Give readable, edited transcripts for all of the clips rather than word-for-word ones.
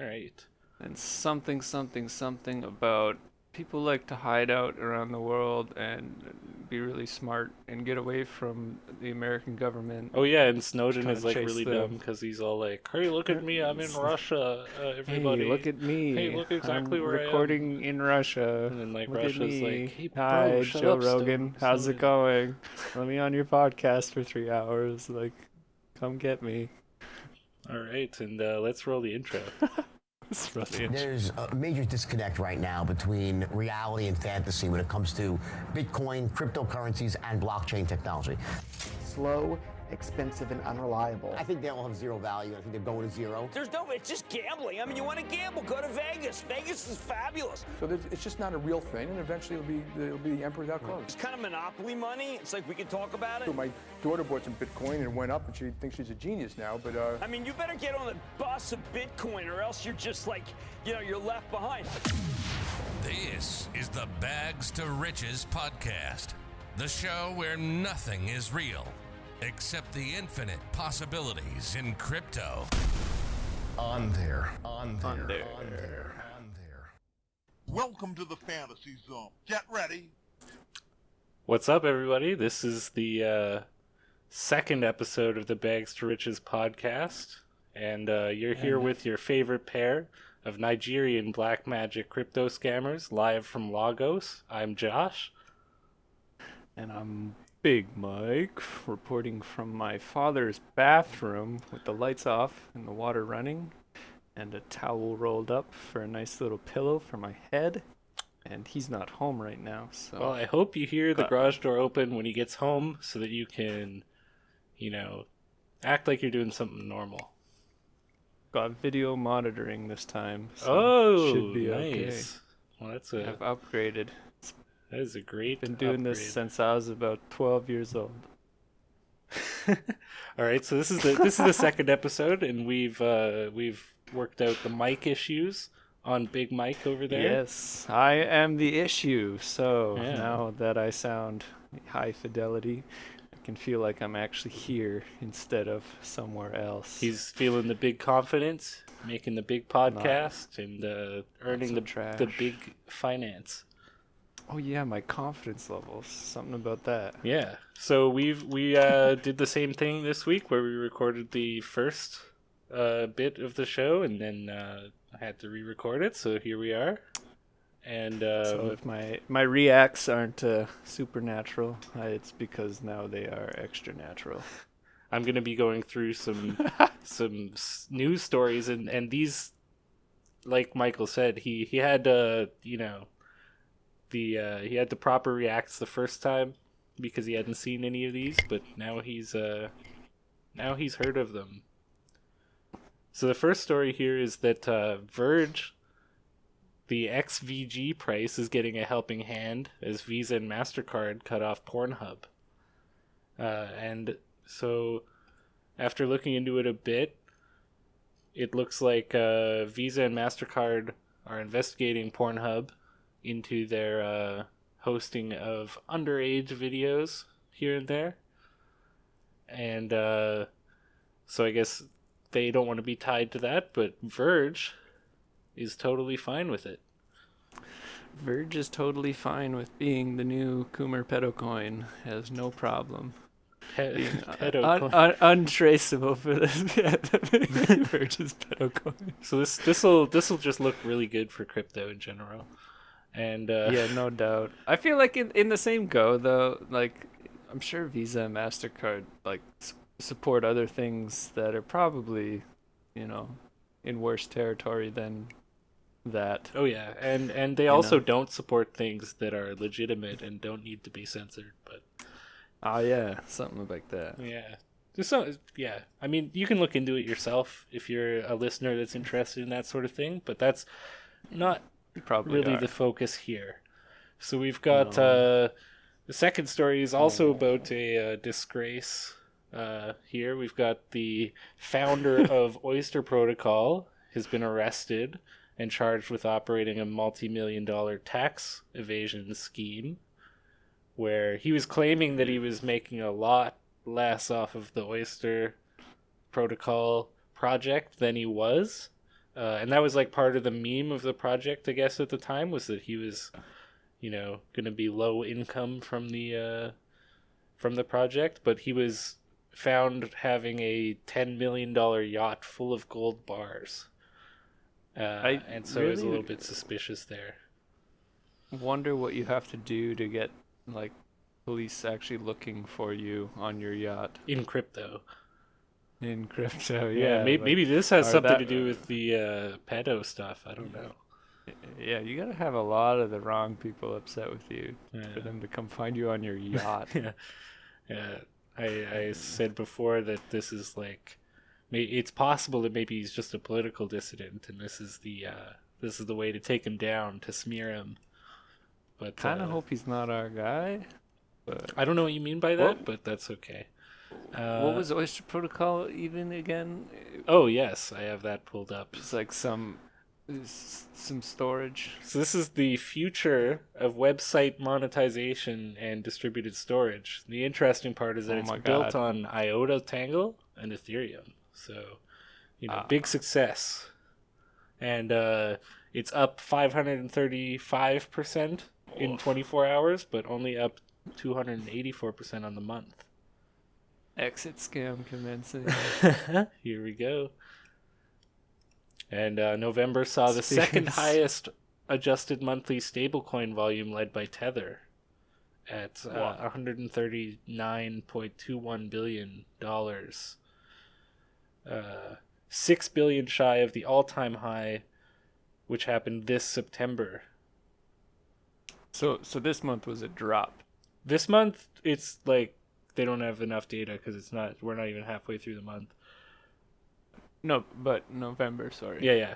All right. And something about people like to hide out around the world and be really smart and get away from the American government Oh yeah, and Snowden trying is to like chase really dumb them. because he's all like, "Hey, look at me! I'm in Russia. Hey, look Everybody, at hey, me. look exactly I'm where I am." recording in Russia. And then like Look at Russia's like, me. "Hey, bro, Hi, shut Joe up, Rogan. How's it Snowden." going? Let me on your podcast for 3 hours. Like, come get me. All right, and let's roll the intro. It's brilliant. There's a major disconnect right now between reality and fantasy when it comes to Bitcoin, cryptocurrencies, and blockchain technology. Slow, expensive, and unreliable. I think they all have zero value. I think they're going to zero. It's just gambling. I mean, you want to gamble, go to Vegas. Vegas is fabulous. So it's just not a real thing, and eventually it'll be the emperor's outclothes. It's kind of monopoly money. It's like we can talk about it. So my daughter bought some Bitcoin and it went up, and she thinks she's a genius now. But I mean, you better get on the bus of Bitcoin, or else you're just like, you're left behind. This is the Bags to Riches podcast, the show where nothing is real except the infinite possibilities in crypto. On there. Welcome to the fantasy zone. Get ready. What's up, everybody? This is the second episode of the Bags to Riches podcast, and you're here with your favorite pair of Nigerian black magic crypto scammers, live from Lagos. I'm Josh. And I'm Big Mike, reporting from my father's bathroom with the lights off and the water running and a towel rolled up for a nice little pillow for my head. And he's not home right now, so... Well, I hope you hear the garage door open when he gets home so that you can, act like you're doing something normal. Got video monitoring this time, so should be nice. okay. Well, I've upgraded. That is a great Been doing upgrade. this since I was about 12 years old. All right, so this is the second episode, and we've worked out the mic issues on Big Mike over there. Yes, I am the issue. So Yeah. now that I sound high fidelity, I can feel like I'm actually here instead of somewhere else. He's feeling the big confidence, making the big podcast, and earning the big finance. Oh yeah, my confidence levels. Something about that. Yeah. So we did the same thing this week where we recorded the first bit of the show and then I had to re-record it. So here we are. And so if my reacts aren't supernatural, it's because now they are extra natural. I'm gonna be going through some news stories and these, like Michael said, he had he had the proper reacts the first time because he hadn't seen any of these, but now he's heard of them. So the first story here is that Verge, the XVG price is getting a helping hand as Visa and MasterCard cut off Pornhub. And so after looking into it a bit, it looks like Visa and MasterCard are investigating Pornhub into their hosting of underage videos here and there. And so I guess they don't want to be tied to that, but Verge is totally fine with it. Verge is totally fine with being the new Coomer pedo coin. Has no problem. Untraceable for this. Verge's pedo coin. So this'll just look really good for crypto in general. And yeah, no doubt. I feel like in the same go though, like I'm sure Visa and MasterCard like support other things that are probably, in worse territory than that. Oh yeah, and they also don't support things that are legitimate and don't need to be censored. But yeah, something like that. Yeah, I mean, you can look into it yourself if you're a listener that's interested in that sort of thing. But that's not really the focus here. So we've got the second story is also about a disgrace. Here we've got the founder of Oyster Protocol has been arrested and charged with operating a multi-million-dollar tax evasion scheme where he was claiming that he was making a lot less off of the Oyster Protocol project than he was, And that was like part of the meme of the project, I guess, at the time, was that he was, going to be low income from the project, but he was found having a $10 million yacht full of gold bars. And so it was a little bit suspicious there. Wonder what you have to do to get like police actually looking for you on your yacht. In crypto. Yeah. Maybe this has something to do with the pedo stuff. I don't know. Yeah, you gotta have a lot of the wrong people upset with you for them to come find you on your yacht. Yeah. I said before that this is like, it's possible that maybe he's just a political dissident, and this is the way to take him down, to smear him. But kind of hope he's not our guy. But I don't know what you mean by that, but that's okay. What was Oyster Protocol even again? Oh yes, I have that pulled up. It's like some storage. So this is the future of website monetization and distributed storage. The interesting part is that it's built on IOTA Tangle and Ethereum. So, big success. And it's up 535% in 24 hours, but only up 284% on the month. Exit scam commencing. Here we go. And November saw the second highest adjusted monthly stablecoin volume, led by Tether at $139.21 billion. $6 billion shy of the all-time high, which happened this September. So this month was a drop. This month, it's like they don't have enough data because we're not even halfway through the month. No, but November, sorry. Yeah.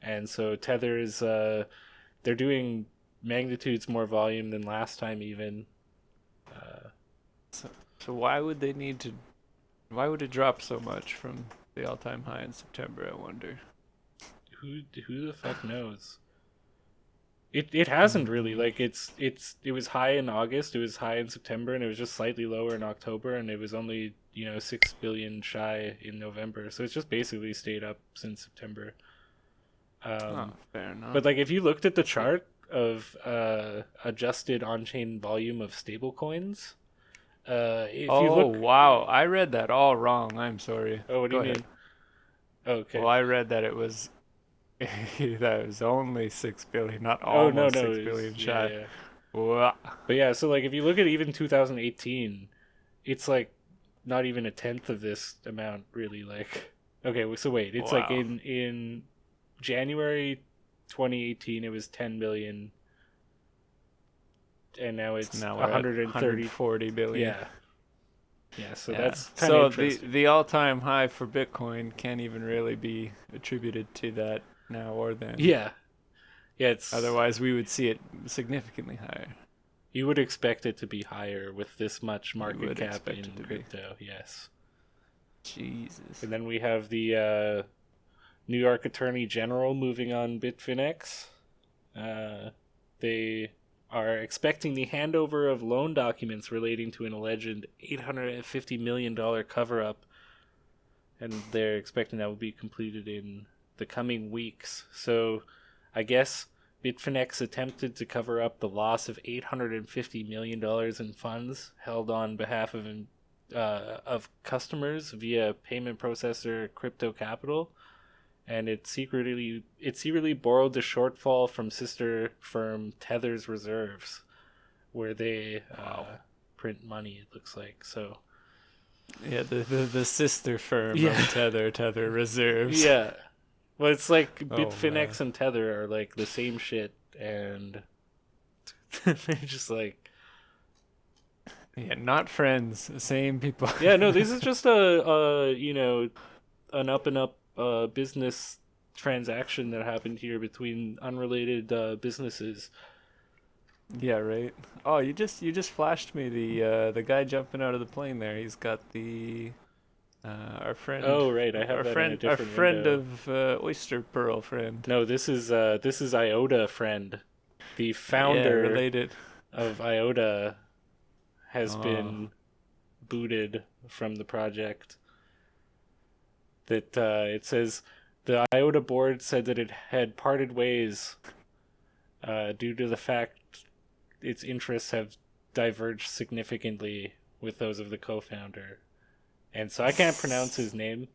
And so Tether is, they're doing magnitudes more volume than last time even. So why would they why would it drop so much from the all-time high in September, I wonder? Who the fuck knows? It hasn't really, like, it was high in August, it was high in September, and it was just slightly lower in October, and it was only 6 billion shy in November, so it's just basically stayed up since September. Fair enough. But like, if you looked at the chart of adjusted on-chain volume of stablecoins, wow, I read that all wrong. I'm sorry. Oh, what do you mean? Okay. Well, I read that it was that was only 6 billion, not almost 6 billion shy. Yeah. But yeah, so like, if you look at even 2018, it's like not even a tenth of this amount, really. Like, okay, so wait, it's like in January 2018 it was 10 billion, and now it's 140 billion. Yeah, so that's kind of interesting. The all-time high for Bitcoin can't even really be attributed to that now or then. Yeah, it's, otherwise we would see it significantly higher. You would expect it to be higher with this much market cap in crypto. Yes. Jesus. And then we have the New York Attorney General moving on Bitfinex. They are expecting the handover of loan documents relating to an alleged $850 million cover-up, and they're expecting that will be completed in the coming weeks. So I guess Bitfinex attempted to cover up the loss of $850 million in funds held on behalf of customers via payment processor Crypto Capital, and it secretly borrowed the shortfall from sister firm Tether's reserves, where they print money, it looks like. So yeah, the sister firm of Tether reserves. Yeah. Well, it's like Bitfinex and Tether are like the same shit, and they're just like, yeah, not friends, same people. Yeah, no, this is just an up and up business transaction that happened here between unrelated businesses. Yeah, right. Oh, you just flashed me the guy jumping out of the plane there. He's got the our friend. Oh, right, I have our that friend. in a different our friend window. of Oyster Pearl friend. No, this is IOTA friend. The founder related of IOTA has been booted from the project. that it says the IOTA board said that it had parted ways due to the fact its interests have diverged significantly with those of the co-founder. And so I can't pronounce his name.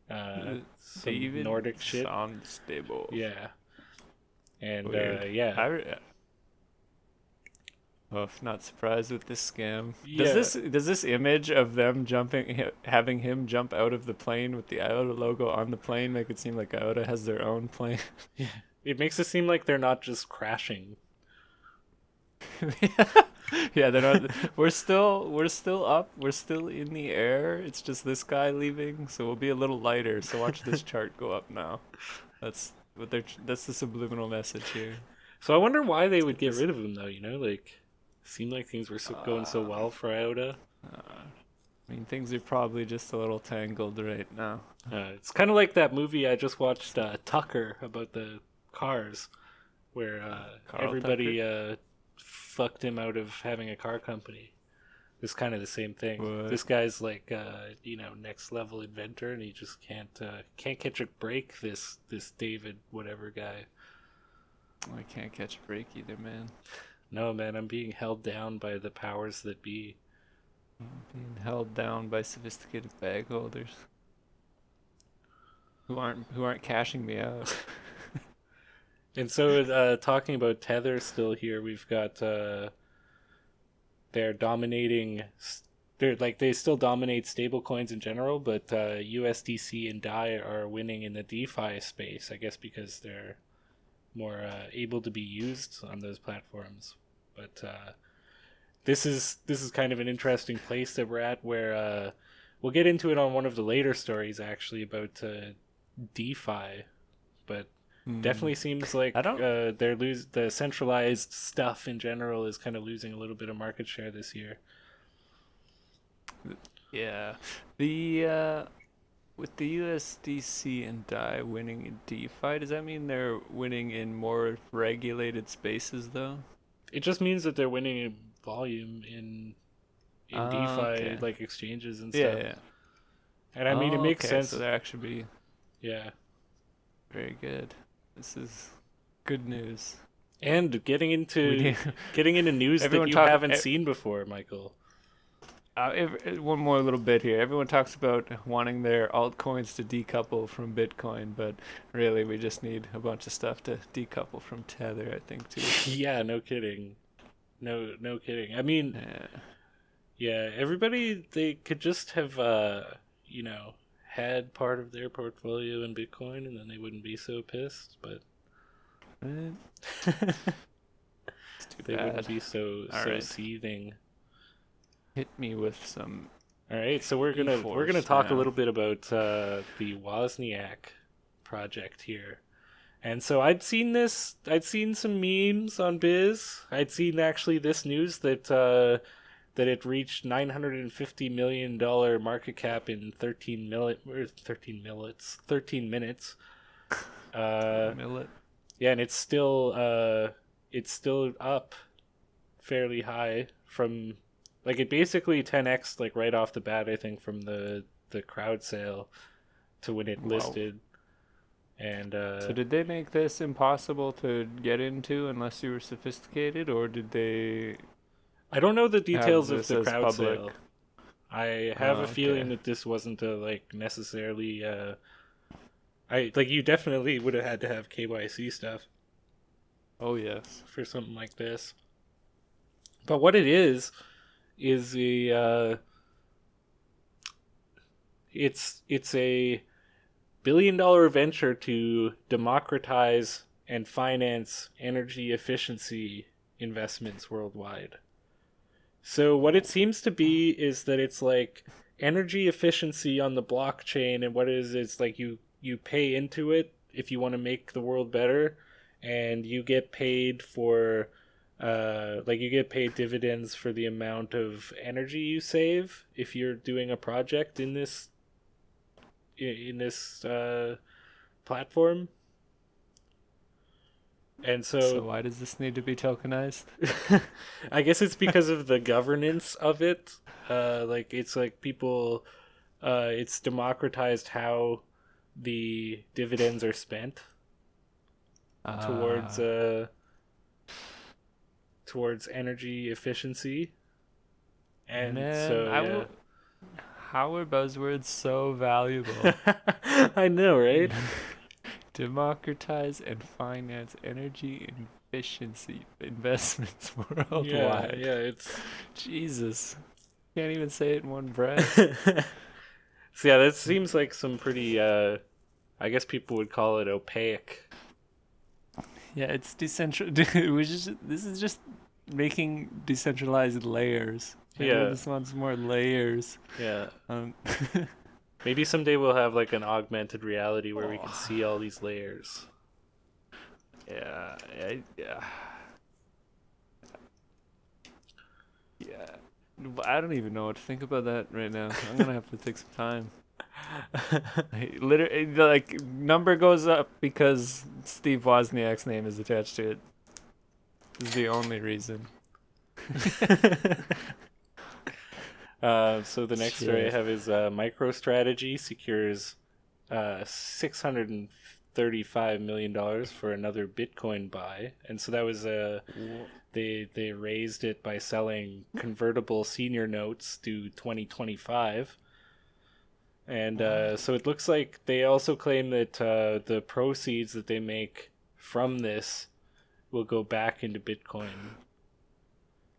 Some David Nordic shit. Unstable. Yeah. And yeah. Oh, not surprised with this scam. Yeah. Does this image of them having him jump out of the plane with the IOTA logo on the plane make it seem like IOTA has their own plane? Yeah. It makes it seem like they're not just crashing. Yeah, they're not. We're still up. We're still in the air. It's just this guy leaving, so we'll be a little lighter. So watch this chart go up now. That's the subliminal message here. So I wonder why they would get rid of him, though. Like, seemed like things were going so well for IOTA. I mean, things are probably just a little tangled right now. It's kind of like that movie I just watched, Tucker, about the cars, where everybody fucked him out of having a car company. It's kind of the same thing. What? This guy's like, next level inventor, and he just can't catch a break. This David whatever guy. I can't catch a break either, man. No, man, I'm being held down by the powers that be. Being held down by sophisticated bag holders who aren't cashing me out. And so, talking about Tether still here, we've got they're dominating. They still dominate stablecoins in general, but USDC and DAI are winning in the DeFi space. I guess because they're more able to be used on those platforms. But this is kind of an interesting place that we're at, where we'll get into it on one of the later stories actually about DeFi, but. Definitely seems like the centralized stuff in general is kind of losing a little bit of market share this year. Yeah, with the USDC and DAI winning in DeFi, does that mean they're winning in more regulated spaces though? It just means that they're winning in volume in DeFi like exchanges and stuff. Yeah. And I mean, it makes sense. So there actually be. Yeah. Very good. This is good news. And getting into news that you haven't seen before, Michael. One more little bit here. Everyone talks about wanting their altcoins to decouple from Bitcoin, but really we just need a bunch of stuff to decouple from Tether, I think, too. Yeah, no kidding. No kidding. I mean, yeah, everybody, they could just have, had part of their portfolio in Bitcoin, and then they wouldn't be so pissed, but they wouldn't be so seething. Hit me with some. All right, so we're gonna talk a little bit about the Wozniak project here, and so I'd seen some memes on Biz. I'd seen actually this news that it reached $950 million market cap in 13 minutes. Yeah, and it's still up fairly high from, like, it basically 10x like right off the bat, I think, from the crowd sale to when it listed. And so did they make this impossible to get into unless you were sophisticated, or did they? I don't know the details of the crowd public sale. I have a feeling that this wasn't necessarily. You definitely would have had to have KYC stuff. Oh yes, for something like this. But what it is it's a billion-dollar venture to democratize and finance energy efficiency investments worldwide. So what it seems to be is that it's like energy efficiency on the blockchain, and what it is, it's like you pay into it if you want to make the world better, and you get paid for you get paid dividends for the amount of energy you save if you're doing a project in this platform. And so why does this need to be tokenized? I guess it's because of the governance of it. It's like people it's democratized how the dividends are spent towards energy efficiency. And Man, so how are buzzwords so valuable? I know, right? Democratize and finance energy efficiency investments worldwide. Yeah, it's Jesus. Can't even say it in one breath. so yeah, that seems like some pretty I guess people would call it opaque. Yeah, it's decentralized. This is just making decentralized layers. Everyone just wants more layers. Yeah. Um, Maybe someday we'll have like an augmented reality where we can see all these layers. yeah. I don't even know what to think about that right now. I'm gonna have to take some time. Literally, like, number goes up because Steve Wozniak's name is attached to it. This is the only reason. So the next story I have is MicroStrategy secures $635 million for another Bitcoin buy, and so that was they raised it by selling convertible senior notes due 2025. And so it looks like they also claim that the proceeds that they make from this will go back into Bitcoin.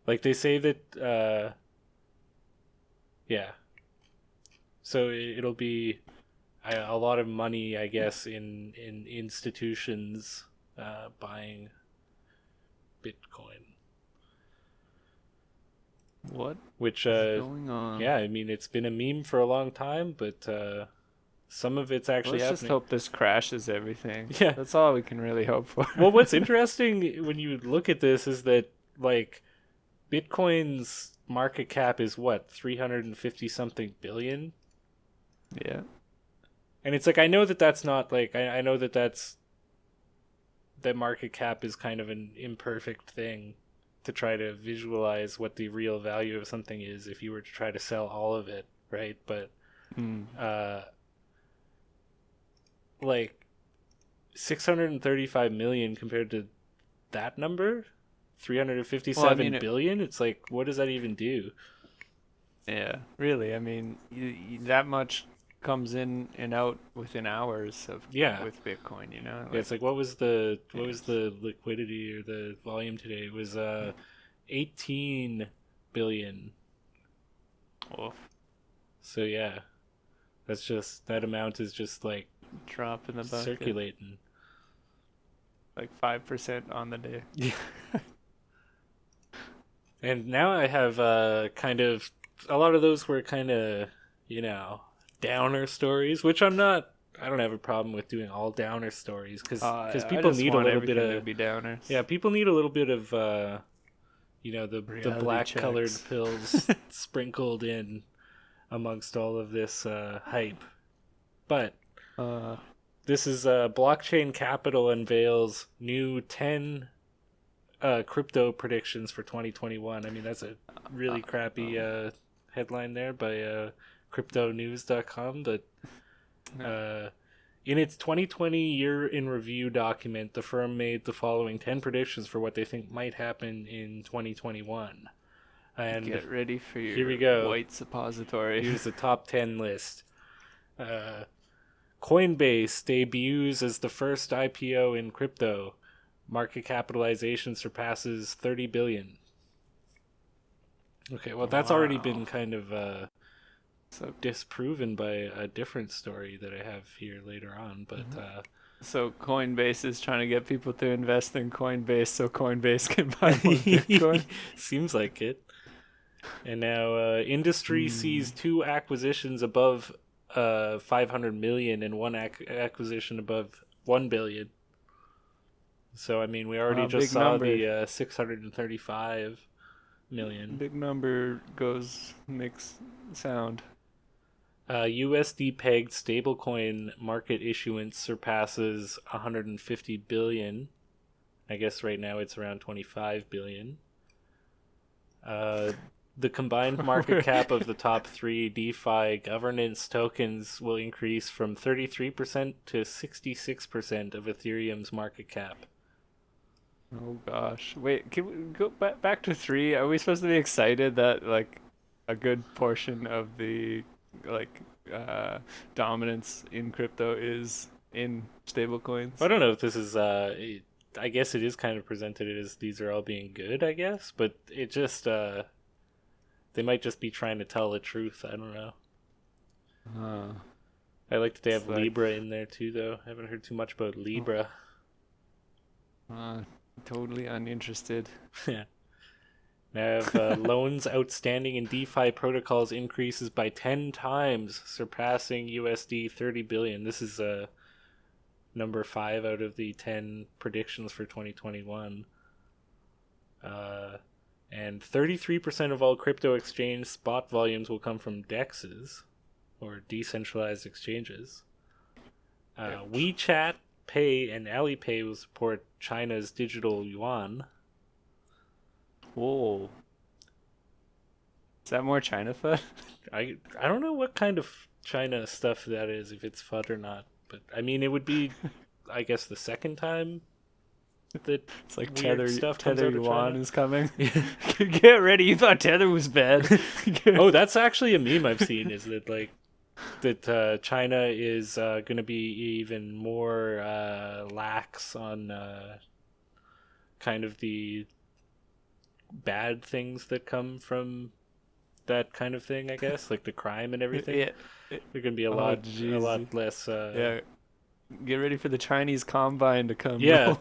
Like they say that, yeah. So it'll be a lot of money, I guess, in institutions buying Bitcoin. What? Which is going on? Yeah, I mean, it's been a meme for a long time, but some of it's actually Let's happening. just hope this crashes everything. Yeah. That's all we can really hope for. Well, what's interesting when you look at this is that, like, Bitcoin's market cap is what, 350 something billion? Yeah. And it's like, I know that that's not like, I know that that market cap is kind of an imperfect thing to try to visualize what the real value of something is if you were to try to sell all of it, right? But like 635 million compared to that number, 357 billion, it's like, what does that even do? Yeah, really. I mean, that much comes in and out within hours of with Bitcoin, you know. Like, it's like, what was the liquidity or the volume today? It was 18 billion. Oh. So yeah, that amount is just like drop in the bucket, circulating, like 5% on the day. Yeah. And now I have kind of a lot of those were kind of, you know, downer stories, which I don't have a problem with doing all downer stories because people need a little bit of be downers. Yeah, people need a little bit of you know, the black colored pills sprinkled in amongst all of this hype. But this is Blockchain Capital unveils new 10 crypto predictions for 2021. I mean, that's a really crappy headline there by cryptonews.com, but in its 2020 year in review document, the firm made the following 10 predictions for what they think might happen in 2021. And get ready for your here we go. White suppository. Here's the top 10 list. Coinbase debuts as the first IPO in crypto. Market capitalization surpasses 30 billion. Okay, well, that's already been kind of disproven by a different story that I have here later on. But so Coinbase is trying to get people to invest in Coinbase so Coinbase can buy more Bitcoin. Seems like it. And now industry sees 2 acquisitions above 500 million and 1 acquisition above 1 billion. So, I mean, we already just saw the 635 million. Big number makes sound. USD pegged stablecoin market issuance surpasses 150 billion. I guess right now it's around 25 billion. The combined market cap of the top 3 DeFi governance tokens will increase from 33% to 66% of Ethereum's market cap. Oh gosh. Wait, can we go back to 3? Are we supposed to be excited that like a good portion of the like dominance in crypto is in stablecoins? I don't know if this is I guess it is kind of presented as these are all being good, I guess, but it just they might just be trying to tell the truth. I don't know. I like that they have Libra in there too, though. I haven't heard too much about Libra. Totally uninterested. Yeah. Now, loans outstanding in DeFi protocols increases by 10 times, surpassing USD 30 billion. This is number 5 out of the 10 predictions for 2021. And 33% of all crypto exchange spot volumes will come from DEXs, or decentralized exchanges. WeChat Pay and Alipay will support China's digital yuan. Whoa. Is that more China FUD? I don't know what kind of China stuff that is, if it's FUD or not. But, I mean, it would be, I guess, the second time that it's like Tether yuan is coming. Get ready, you thought Tether was bad. Oh, that's actually a meme I've seen, is that, like, that China is going to be even more lax on kind of the bad things that come from that kind of thing, I guess, like the crime and everything. Yeah. They're going to be a lot less. Yeah. Get ready for the Chinese combine to come. Yeah.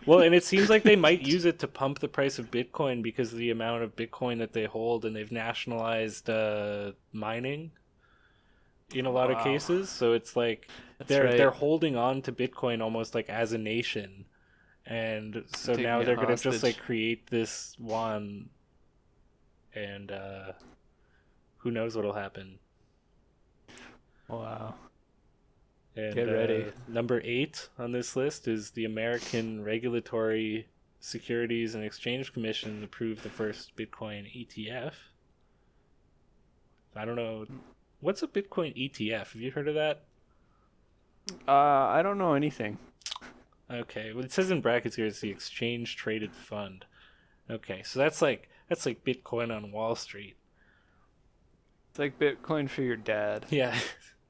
Well, and it seems like they might use it to pump the price of Bitcoin because of the amount of Bitcoin that they hold, and they've nationalized mining in a lot of cases. So it's like they're holding on to Bitcoin almost like as a nation. And so now they're going to just like create this yuan, and who knows what'll happen. Wow. And, get ready. Number 8 on this list is the American Regulatory Securities and Exchange Commission approved the first Bitcoin ETF. I don't know. What's a Bitcoin ETF? Have you heard of that? I don't know anything. Okay. Well, it says in brackets here it's the Exchange Traded Fund. Okay, so that's like Bitcoin on Wall Street. It's like Bitcoin for your dad. Yeah.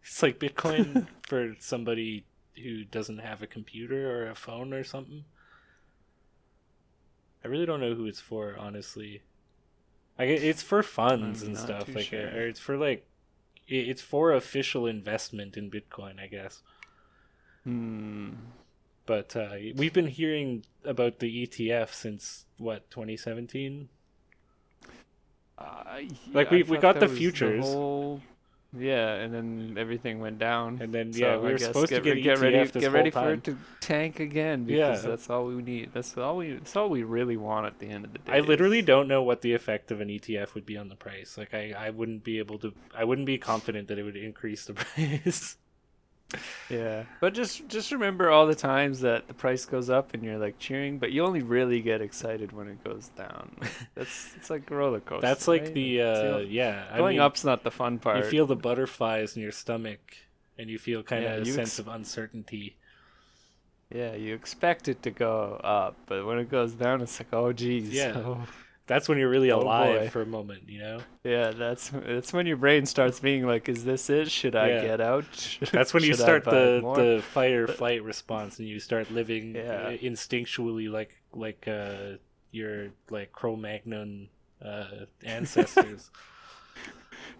It's like Bitcoin for somebody who doesn't have a computer or a phone or something. I really don't know who it's for, honestly. It's for funds and stuff, like, sure. Or it's for like, it's for official investment in Bitcoin, I guess. But we've been hearing about the ETF since what, 2017? Like we got the futures. Yeah, and then everything went down. And then so we were supposed to get get ETF ready, this get ready whole for time. it to tank again because that's all we need. That's all we really want at the end of the day. I literally don't know what the effect of an ETF would be on the price. Like I wouldn't be confident that it would increase the price. Yeah, but just remember all the times that the price goes up and you're like cheering, but you only really get excited when it goes down. It's like a roller coaster. That's like right? the going up's not the fun part. You feel the butterflies in your stomach, and you feel kind of a sense of uncertainty. Yeah, you expect it to go up, but when it goes down, it's like, oh geez. Yeah. Oh. That's when you're really alive boy. for a moment, you know? Yeah, that's when your brain starts being like, is this it? Should I get out? That's when you Should I start buy the more? fight or flight response, and you start living instinctually like your like Cro-Magnon ancestors.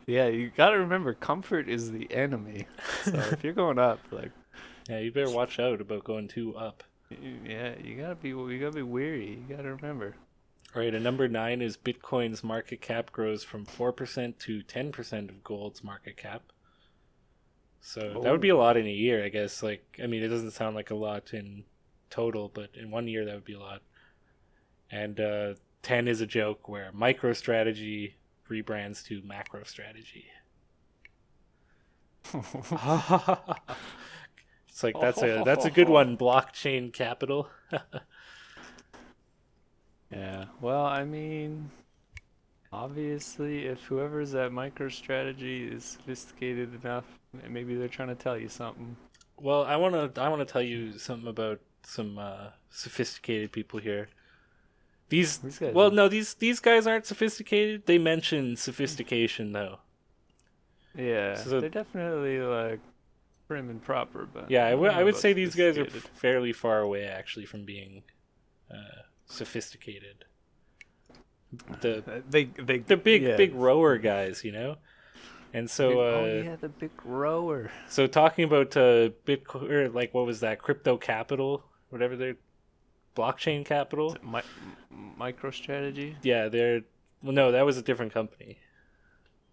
Yeah, you gotta remember, comfort is the enemy. So if you're going up, like, yeah, you better watch out about going too up. Yeah, you gotta be wary. You gotta remember. All right, and number 9 is Bitcoin's market cap grows from 4% to 10% of gold's market cap. So that would be a lot in a year, I guess. Like, I mean, it doesn't sound like a lot in total, but in 1 year that would be a lot. And 10 is a joke where MicroStrategy rebrands to MacroStrategy. It's like that's a good one, blockchain capital. Yeah, well, I mean, Obviously, if whoever's at MicroStrategy is sophisticated enough, maybe they're trying to tell you something. Well, I wanna tell you something about some sophisticated people here. These guys well, are- no, these guys aren't sophisticated. They mention sophistication though. Yeah, So- they're definitely like prim and proper, but Yeah, I don't know would about say these guys are sophisticated. fairly far away actually from being sophisticated. The They big rower guys, you know. And so the big rower. so talking about Bitcoin, or like what was that, crypto capital, whatever their blockchain capital. MicroStrategy. Yeah, no, that was a different company.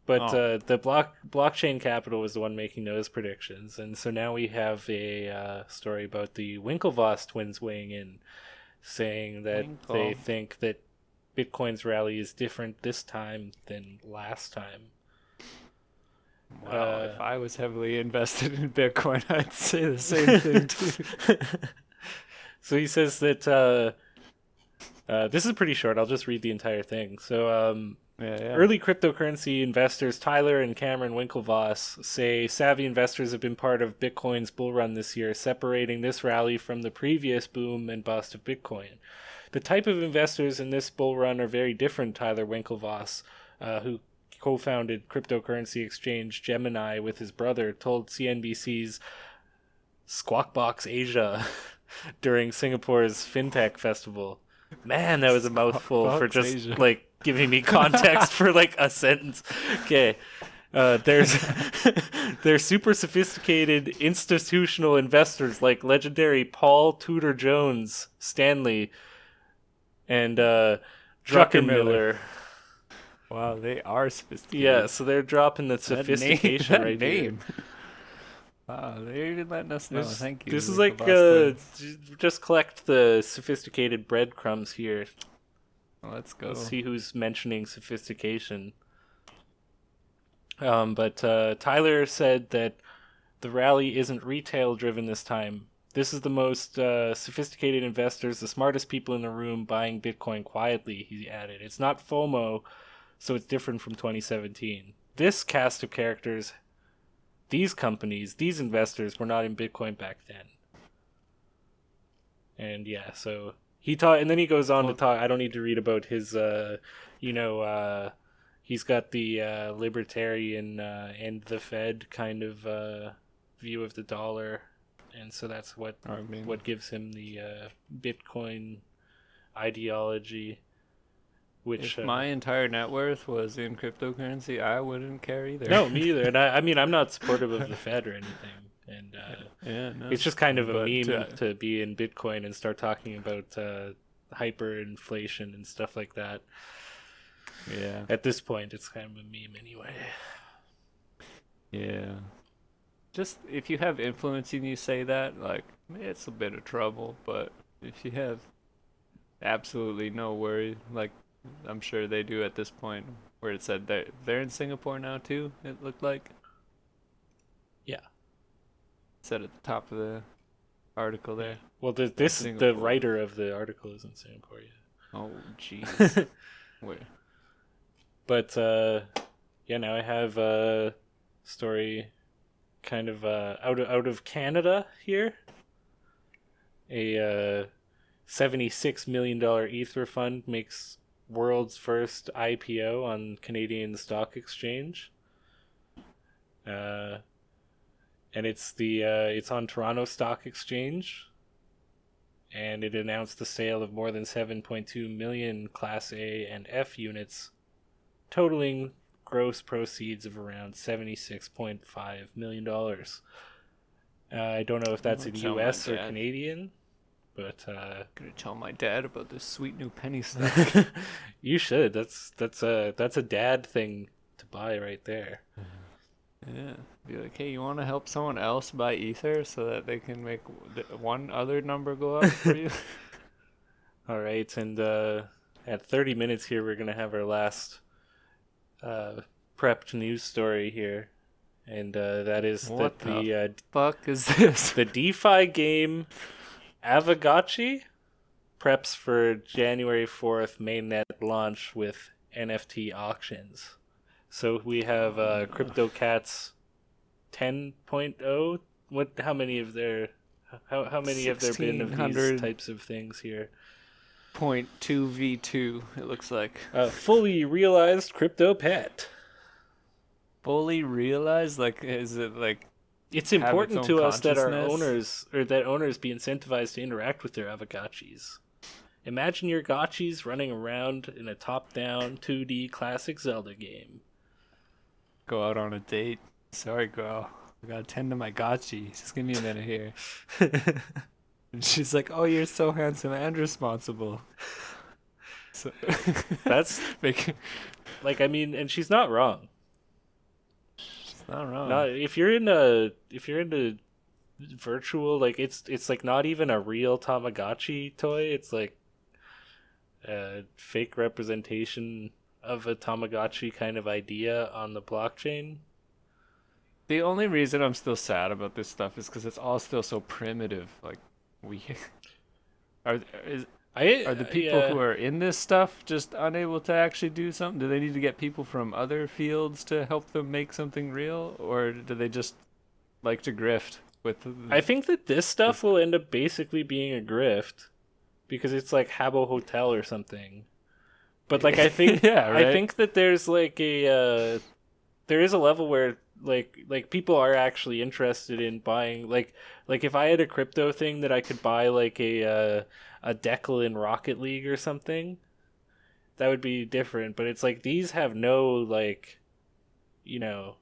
But the blockchain capital was the one making those predictions, and so now we have a story about the Winklevoss twins weighing in, saying that they think that Bitcoin's rally is different this time than last time. Wow, if I was heavily invested in Bitcoin, I'd say the same thing too. So he says that this is pretty short. I'll just read the entire thing. So early cryptocurrency investors Tyler and Cameron Winklevoss say savvy investors have been part of Bitcoin's bull run this year, separating this rally from the previous boom and bust of Bitcoin. The type of investors in this bull run are very different, Tyler Winklevoss, who co-founded cryptocurrency exchange Gemini with his brother, told CNBC's Squawk Asia during Singapore's FinTech Festival. Man, that was a mouthful for just Asia. like giving me context for like a sentence. Okay. There's super sophisticated institutional investors like legendary Paul Tudor Jones, Stanley, and Druckenmiller. Wow, they are sophisticated. Yeah, so they're dropping the sophistication that right name. here. Wow, they're letting us know. Thank you. This is Winklevoss like twins. just collect the sophisticated breadcrumbs here. Let's go. Let's see who's mentioning sophistication. But Tyler said that the rally isn't retail driven this time. This is the most sophisticated investors, the smartest people in the room buying Bitcoin quietly, he added. It's not FOMO, so it's different from 2017. This cast of characters, these companies, these investors were not in Bitcoin back then. And yeah, so he taught, and then he goes on to talk. I don't need to read about his, he's got the libertarian and the Fed kind of view of the dollar, and so that's what gives him the Bitcoin ideology. Which if my entire net worth was in cryptocurrency, I wouldn't care either. No, me either. And I mean, I'm not supportive of the Fed or anything. And it's just kind of a meme to be in Bitcoin and start talking about hyperinflation and stuff like that. Yeah. At this point, it's kind of a meme anyway. Yeah. Just if you have influence and you say that, like, it's a bit of trouble. But if you have absolutely no worry, like I'm sure they do at this point, where it said they're in Singapore now too, it looked like. Yeah. It said at the top of the article there. Well, the writer of the article is in Singapore, yeah. Oh, jeez. Where? But now I have a story kind of out of Canada here. A $76 million Ether fund makes world's first IPO on Canadian Stock Exchange. And it's on Toronto Stock Exchange. And it announced the sale of more than 7.2 million Class A and F units, totaling gross proceeds of around $76.5 million. I don't know if that's in US or Canadian, but Gonna tell my dad about this sweet new penny stock. You should. That's a dad thing to buy right there. Yeah. Be like, hey, you want to help someone else buy Ether so that they can make one other number go up for you? All right, and at 30 minutes here, we're gonna have our last prepped news story here, and that is what that the fuck is this? The DeFi game Avagachi preps for January 4th mainnet launch with NFT auctions. So we have CryptoCats 10.0. How many have there been of these types of things here? 0.2v2 it looks like. Fully realized crypto pet. Fully realized? Like, is it like it's important to us that our consciousness? owners be incentivized to interact with their avogachis. Imagine your gotchis running around in a top-down 2D classic Zelda game. Go out on a date. Sorry, girl. I gotta tend to my gotchi. Just give me a minute here. And she's like, "Oh, you're so handsome and responsible." So that's like, I mean, and she's not wrong. She's not wrong. No, if you're into virtual, like it's like not even a real Tamagotchi toy. It's like a fake representation of a Tamagotchi kind of idea on the blockchain. The only reason I'm still sad about this stuff is because it's all still so primitive. Like, are the people who are in this stuff just unable to actually do something? Do they need to get people from other fields to help them make something real, or do they just like to grift with? I think that this stuff will end up basically being a grift, because it's like Habbo Hotel or something. But like, I think yeah, right? I think that there's like there is a level where like people are actually interested in buying like if I had a crypto thing that I could buy like a Decal in Rocket League or something, that would be different. But it's like these have no, like, you know,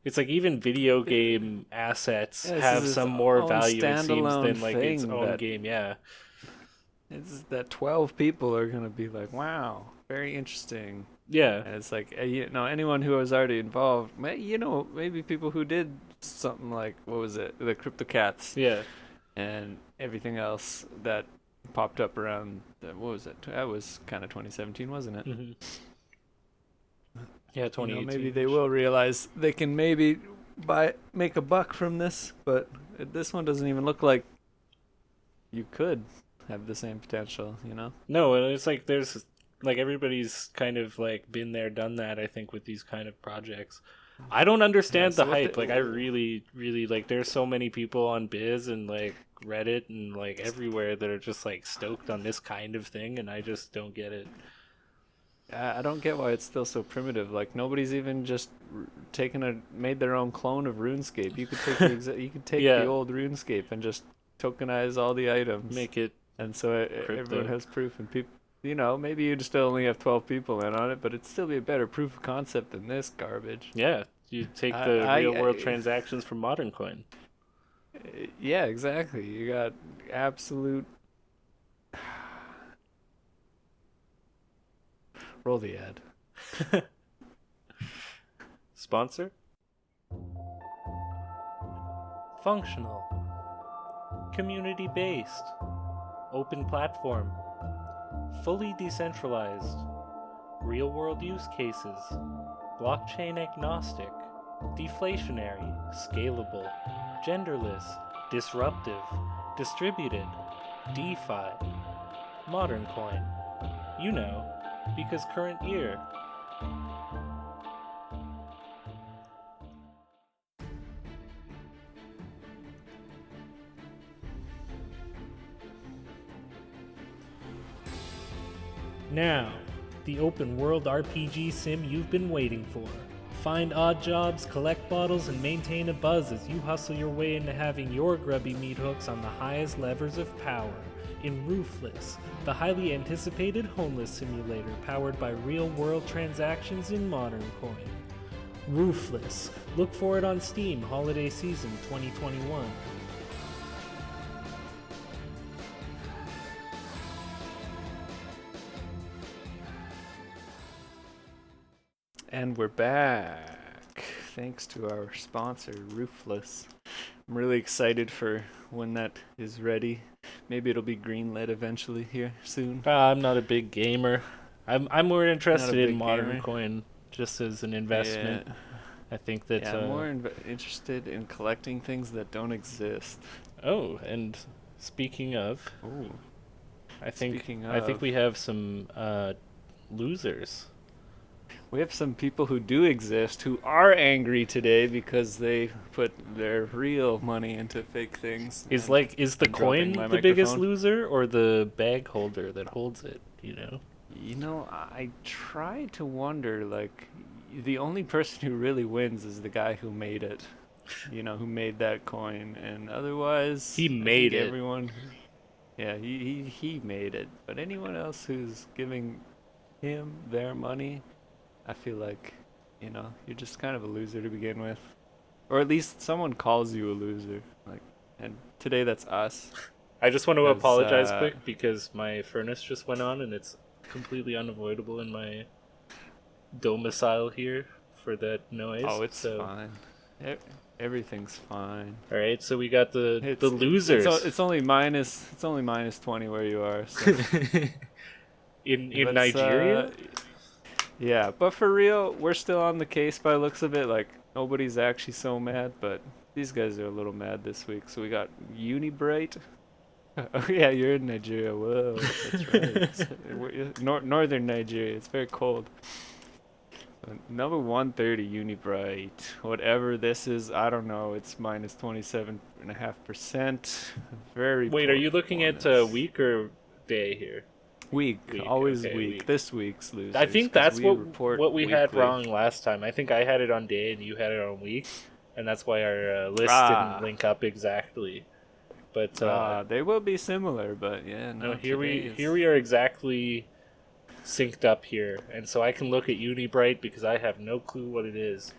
it's like even video game assets have some more value, it seems, than like its own game. Yeah, it's that 12 people are gonna be like, wow, very interesting. Yeah. And it's like, you know, anyone who was already involved, you know, maybe people who did something like, what was it, the CryptoCats, yeah, and everything else that popped up around what was it, that was kind of 2017, wasn't it? Mm-hmm. Yeah, 2018. You know, maybe they will realize they can maybe make a buck from this, but this one doesn't even look like you could have the same potential, you know? No, and it's like there's like everybody's kind of like been there, done that, I think, with these kind of projects. I don't understand the hype. Like, I really, really, like, there's so many people on Biz and like Reddit and like everywhere that are just like stoked on this kind of thing, and I just don't get it. I don't get why it's still so primitive. Like, nobody's even just made their own clone of RuneScape. You could take yeah, the old RuneScape and just tokenize all the items, make it, and so everyone has proof. And people, you know, maybe you'd still only have 12 people in on it, but it'd still be a better proof of concept than this garbage. Yeah, you take the real world transactions from Modern Coin. Yeah, exactly. You got absolute. Roll the ad. Sponsor? Functional. Community-based. Open platform. Fully decentralized. Real-world use cases. Blockchain agnostic. Deflationary. Scalable. Genderless. Disruptive. Distributed. DeFi. Modern Coin. You know, because current year. Now, the open world RPG sim you've been waiting for. Find odd jobs, collect bottles, and maintain a buzz as you hustle your way into having your grubby meat hooks on the highest levers of power. In Roofless, the highly anticipated homeless simulator powered by real-world transactions in Modern Coin. Roofless. Look for it on Steam holiday season 2021. And we're back. Thanks to our sponsor, Roofless. I'm really excited for when that is ready. Maybe it'll be greenlit eventually here soon. I'm not a big gamer. I'm more interested in Modern Coin just as an investment. Yeah. I think that I'm more interested in collecting things that don't exist. Oh, and speaking of, Ooh. I think we have some losers we have some people who do exist who are angry today because they put their real money into fake things. Is the coin dropping the my biggest microphone. loser or the bag holder that holds it? I try to wonder, like, the only person who really wins is the guy who made it. Who made that coin, and otherwise He I made think it. Everyone, yeah, he made it. But anyone else who's giving him their money, I feel like, you're just kind of a loser to begin with, or at least someone calls you a loser. Like, and today that's us. I just want to 'Cause, apologize quick because my furnace just went on and it's completely unavoidable in my domicile here for that noise. Oh, it's fine. Everything's fine. All right, so we got the It's losers It's only minus 20 where you are. So. in Let's, Nigeria. Yeah, but for real, we're still on the case by looks of it. Like, nobody's actually so mad, but these guys are a little mad this week. So we got Unibright. Oh yeah, you're in Nigeria. Whoa, that's right. Northern Nigeria. It's very cold. Number 130, Unibright. Whatever this is, I don't know. It's minus 27.5%. Very. Wait, poor are you looking at performance. week or day here? Week, always okay, week. week. This week's losers. I think 'cause that's report what we had weekly. wrong last time. I think I had it on day and you had it on week, and that's why our list didn't link up exactly. But they will be similar, but yeah. No, here we are exactly synced up here, and so I can look at Unibright because I have no clue what it is.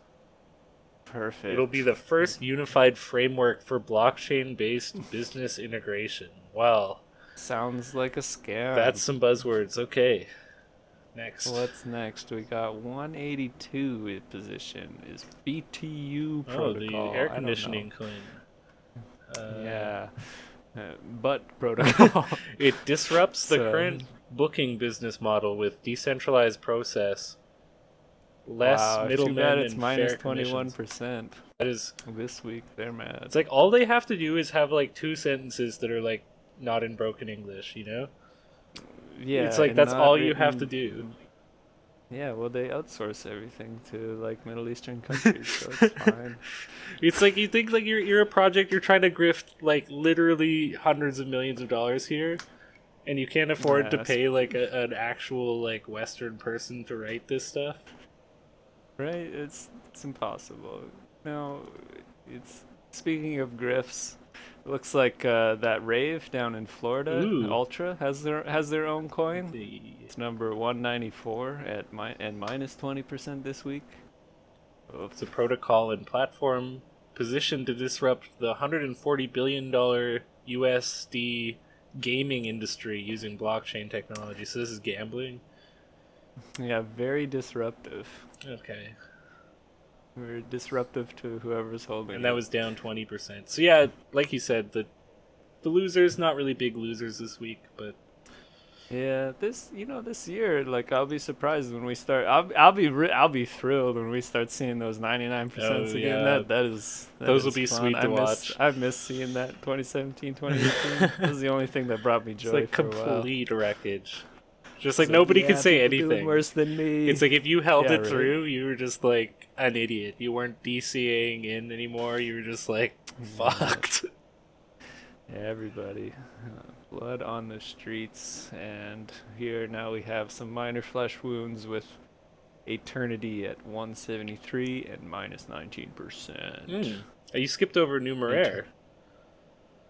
Perfect. It'll be the first unified framework for blockchain-based business integration. Wow. Sounds like a scam. That's some buzzwords. Okay. Next. What's next? We got 182 in position. Is BTU Oh, protocol. the air I don't conditioning know. coin. Yeah. But protocol. It disrupts the So- current booking business model with decentralized process, less wow, too middlemen, bad it's and minus fair commissions. 21%. That is, This week they're mad. it's like all they have to do is have like two sentences that are like not in broken English, Yeah, it's like and that's not all you have to written- do. Yeah, well, they outsource everything to like Middle Eastern countries, so it's fine. It's like you think like you're a project, you're trying to grift like literally hundreds of millions of dollars here, and you can't afford Yeah, to pay like an actual like Western person to write this stuff. Right? It's impossible. No, it's speaking of grifts. It looks like that rave down in Florida, Ooh. Ultra has their own coin. The It's number 194 at minus 20% this week. It's a protocol and platform positioned to disrupt the $140 billion USD gaming industry using blockchain technology. So this is gambling? Yeah, very disruptive. Okay. Very disruptive to whoever's holding And it. that was down 20%. So yeah, like you said, the losers, not really big losers this week, but Yeah, this year, like, I'll be surprised when we start. I'll be thrilled when we start seeing those 99% Oh, again. yeah. That Those will is be fun. sweet to watch. I miss seeing that 2017, 2018. This is the only thing that brought me joy it's like for a while. complete wreckage. Just like So, nobody yeah, could say people doing anything. worse than me. It's like if you held Yeah, it right. through, you were just like an idiot. You weren't DCing in anymore. You were just like fucked. Yeah, everybody. Blood on the streets, and here now we have some minor flesh wounds with Eternity at 173 and minus 19%. You skipped over Numeraire.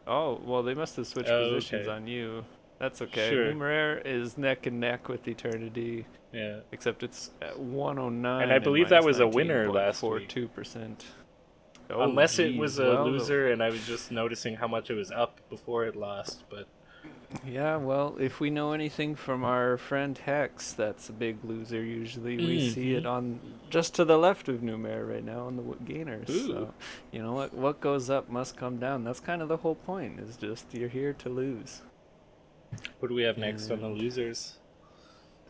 Oh, well, they must have switched Oh, positions okay. on you. That's okay. Sure. Numeraire is neck and neck with Eternity, Yeah. except it's at 109. And I believe that was a minus winner last week. 19.42%. Unless it geez, was a well, loser and I was just noticing how much it was up before it lost, but Yeah, well, if we know anything from our friend Hex, that's a big loser usually. We see it on just to the left of Numeraire right now on the gainers. Ooh. So, you know what goes up must come down. That's kind of the whole point, is just you're here to lose. what do we have next on the losers?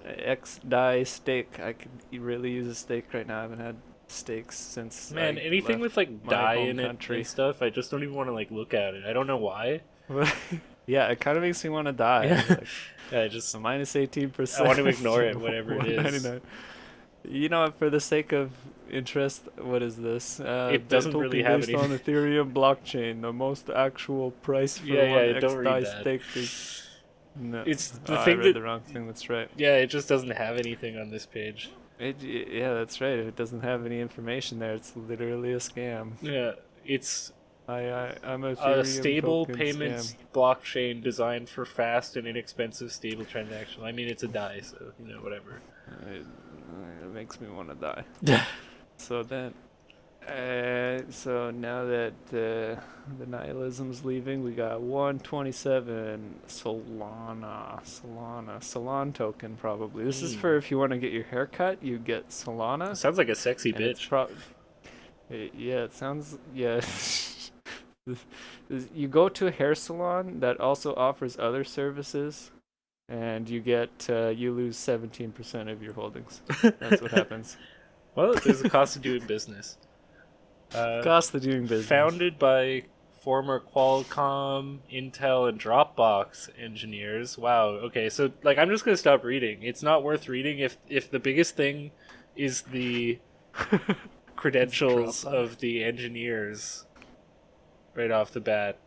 X die steak. I could really use a steak right now. I haven't had steaks since. Man, I anything left with like my dye home in it country. and stuff, I just don't even want to like look at it. I don't know why. Yeah, it kind of makes me want to die. Yeah. Like, Yeah, I just so minus 18%. I want to ignore it, whatever it is. 199. You know what? For the sake of interest, what is this? It doesn't token really have based on anything. Ethereum blockchain. The most actual price for Yeah, one don't read XDAI that. stake is. No, It's the I thing read that. the wrong thing. That's right. Yeah, it just doesn't have anything on this page. Yeah, that's right. If it doesn't have any information there, it's literally a scam. Yeah, it's I'm a a Ethereum stable token payments scam. blockchain designed for fast and inexpensive stable transaction. I mean, it's a DAI, so whatever. It makes me want to die. So then, so now that the nihilism's leaving, we got 127 Solana token probably. This is for if you want to get your hair cut, you get Solana. Sounds like a sexy and it's bitch. yeah, it sounds You go to a hair salon that also offers other services, and you lose 17% of your holdings. That's what happens. Well, there's a cost of doing business. Cost of doing business. Founded by former Qualcomm, Intel, and Dropbox engineers. Wow. Okay, so I'm just gonna stop reading. It's not worth reading if the biggest thing is the credentials of the engineers right off the bat.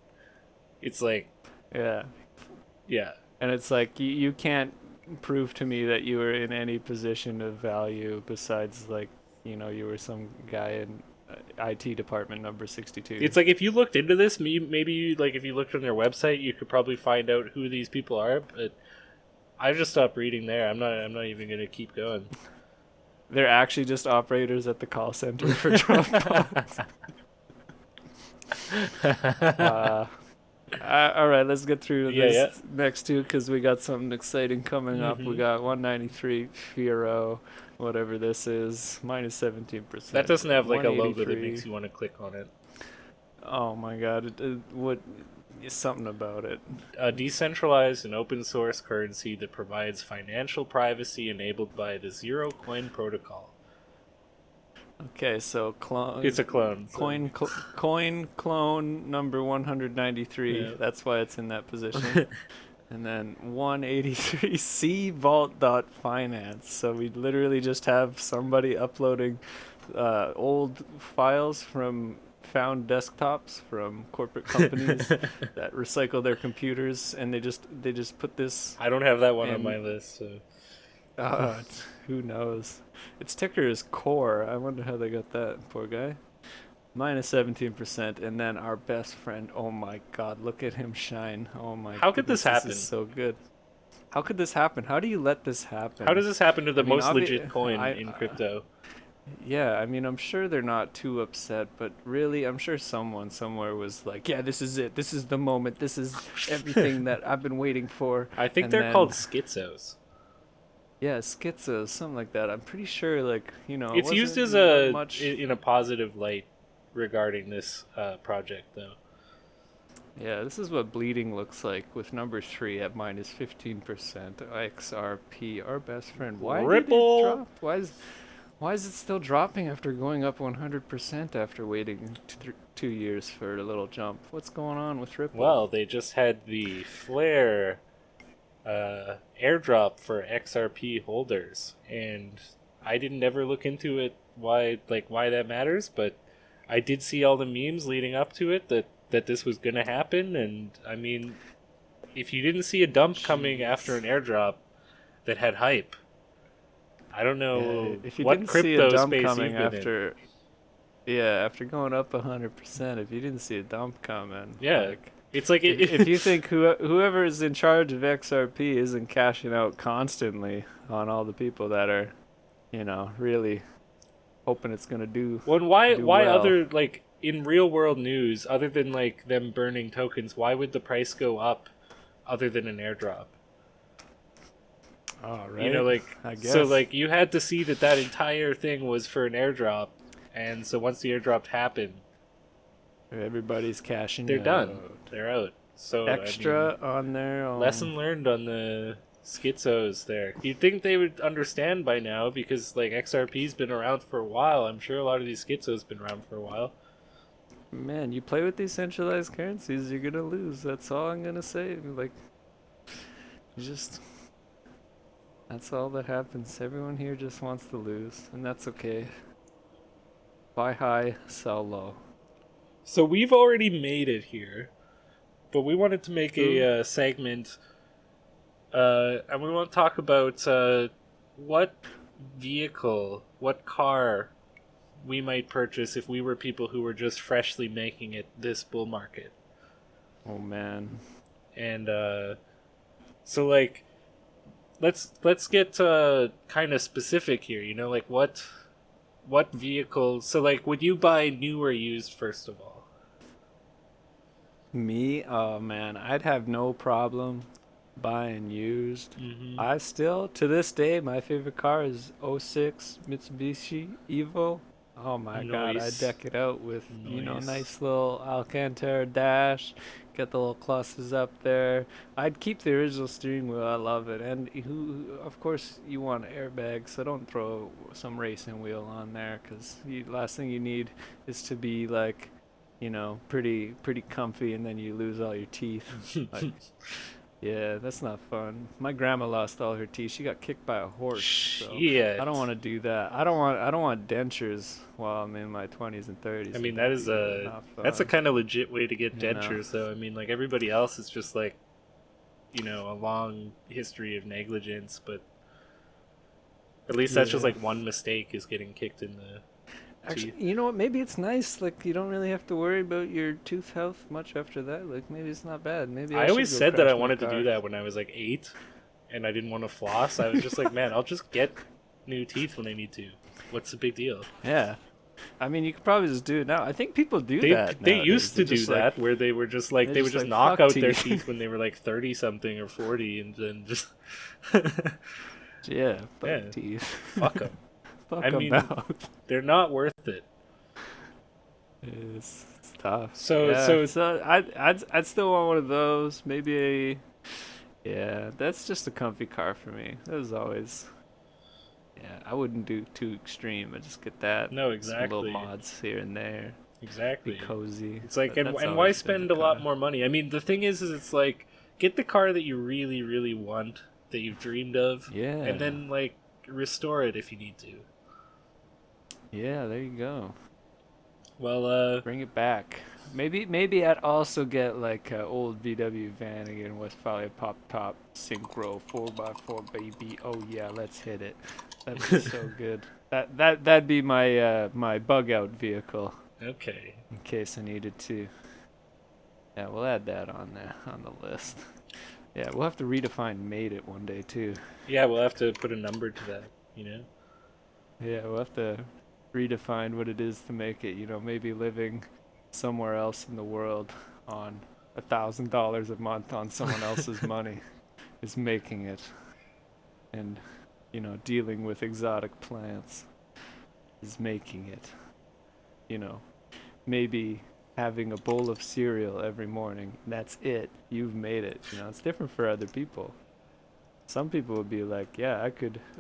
It's yeah. And it's you can't prove to me that you were in any position of value besides you were some guy in IT department number 62. It's if you looked into this, maybe if you looked on their website, you could probably find out who these people are. But I just stopped reading there. I'm not even gonna keep going. They're actually just operators at the call center for Dropbox. All right, let's get through this next two because we got something exciting coming up. We got 193 Firo, whatever this is, minus 17%. That doesn't have a logo that makes you want to click on it. Oh my god, what is something about it? A decentralized and open source currency that provides financial privacy enabled by the Zero Coin Protocol. Okay, so clone. It's a clone. So. Coin clone number 193. Yeah. That's why it's in that position. And then 183 cvault.finance. So we literally just have somebody uploading old files from found desktops from corporate companies that recycle their computers, and they just put this. I don't have that one on my list. So. Who knows? Its ticker is Core. I wonder how they got that. Poor guy. Minus 17%, and then our best friend. Oh my God! Look at him shine. Oh my. How could this happen? This is so good. How could this happen? How do you let this happen? How does this happen to the most legit coin in crypto? Yeah, I mean, I'm sure they're not too upset, but really, I'm sure someone somewhere was like, yeah, this is it. This is the moment. This is everything that I've been waiting for. I think they're called schizos. Yeah, schizos, something like that. I'm pretty sure, it's used as in a positive light regarding this project, though. Yeah, this is what bleeding looks like with number 3 at minus 15%. XRP, our best friend. Why Ripple. Did it drop? Why is it still dropping after going up 100% after waiting 2 years for a little jump? What's going on with Ripple? Well, they just had the Flare airdrop for XRP holders, and I didn't ever look into it why that matters, but I did see all the memes leading up to it that this was gonna happen, and I mean, if you didn't see a dump coming after an airdrop that had hype, I don't know if you what didn't crypto see a dump space coming you've been after. Yeah, after going up 100%, if you didn't see a dump coming, yeah. It's if you think whoever is in charge of XRP isn't cashing out constantly on all the people that are, really hoping it's gonna do. Well, why other in real world news other than them burning tokens? Why would the price go up, other than an airdrop? Oh, right. I guess. So you had to see that entire thing was for an airdrop, and so once the airdrop happened. Everybody's cashing. They're done. They're out. So extra on their lesson learned on the schizos there. You'd think they would understand by now because XRP's been around for a while. I'm sure a lot of these schizos been around for a while. Man, you play with these centralized currencies, you're gonna lose. That's all I'm gonna say. That's all that happens. Everyone here just wants to lose, and that's okay. Buy high, sell low. So we've already made it here, but we wanted to make a segment, and we want to talk about what vehicle, what car we might purchase if we were people who were just freshly making it this bull market. Oh man. And so like let's get kind of specific here, you know, like what vehicle, so like would you buy new or used first of all? Me? Oh man, I'd have no problem buying used. Mm-hmm. I still, to this day, my favorite car is '06 Mitsubishi Evo. Oh my god, I Nice. deck it out with, Nice. nice little Alcantara dash, get the little clusters up there. I'd keep the original steering wheel, I love it. And of course, you want airbags, so don't throw some racing wheel on there, because last thing you need is to be like, pretty comfy, and then you lose all your teeth. Like, yeah, that's not fun. My grandma lost all her teeth. She got kicked by a horse. So Shit. I don't want to do that. I don't want dentures while I'm in my 20s and 30s. I mean, That'd that's be a not fun. kind of legit way to get You know. dentures, though. I mean, like everybody else is just like, a long history of negligence, but at least that's just Yeah. like one mistake is getting kicked in the Actually, teeth. you know what? Maybe it's nice. Like, you don't really have to worry about your tooth health much after that. Like, maybe it's not bad. Maybe I should always go said that I crash my wanted to car. do that when I was like 8, and I didn't want to floss. I was just like, man, I'll just get new teeth when I need to. What's the big deal? Yeah. I mean, you could probably just do it now. I think people do They that. they nowadays. used to They're do just that, like, where they were just like they're they would just just like, knock "Fuck out their teeth." teeth when they were like 30 something or 40, and then just yeah, fuck Yeah. teeth. fuck them. Fuck I 'em mean, out. they're not worth it. It's tough. So- Yeah, so- I'd still want one of those. Maybe yeah, that's just a comfy car for me. That was always. Yeah, I wouldn't do too extreme. I just get that. No, Some exactly. little mods here and there. Exactly. Be cozy. It's like, But and that's why always been spend the a lot car. more money? I mean, the thing is it's like, get the car that you really, really want, that you've dreamed of, Yeah. and then, like, restore it if you need to. Yeah, there you go. Well, Bring it back. Maybe I'd also get like an old VW van again, Westphalia pop top synchro 4x4 baby. Oh yeah, let's hit it. That'd be so good. That'd be my my bug out vehicle okay. in case I needed to. Yeah, we'll add that on there on the list. Yeah, we'll have to redefine made it one day too. Yeah, we'll have to put a number to that, Yeah, we'll have to redefine what it is to make it. Maybe living somewhere else in the world on $1,000 a month on someone else's money is making it, and dealing with exotic plants is making it. Maybe having a bowl of cereal every morning. That's it. You've made it. It's different for other people. Some people would be like, yeah,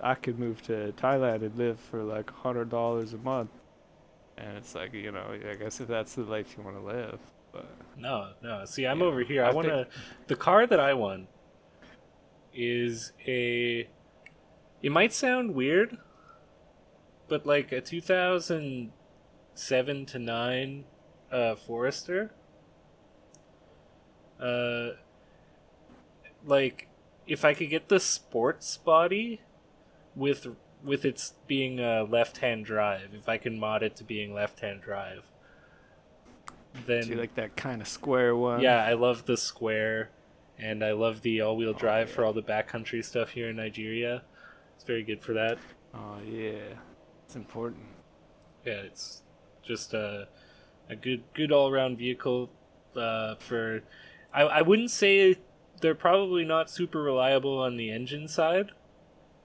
I could move to Thailand and live for like $100 a month. And it's like, I guess if that's the life you want to live. But No. See, I'm Yeah, over here. I I want to... The car that I want is a... It might sound weird, but like a 2007 to 9 Forester. Like, if I could get the sports body with its being a left-hand drive, if I can mod it to being left-hand drive, then do you like that kind of square one? yeah, I love the square, and I love the all-wheel drive for all the backcountry stuff here in Nigeria. It's very good for that. Oh yeah, it's important. Yeah, it's just a good all-around vehicle. For I wouldn't say they're probably not super reliable on the engine side,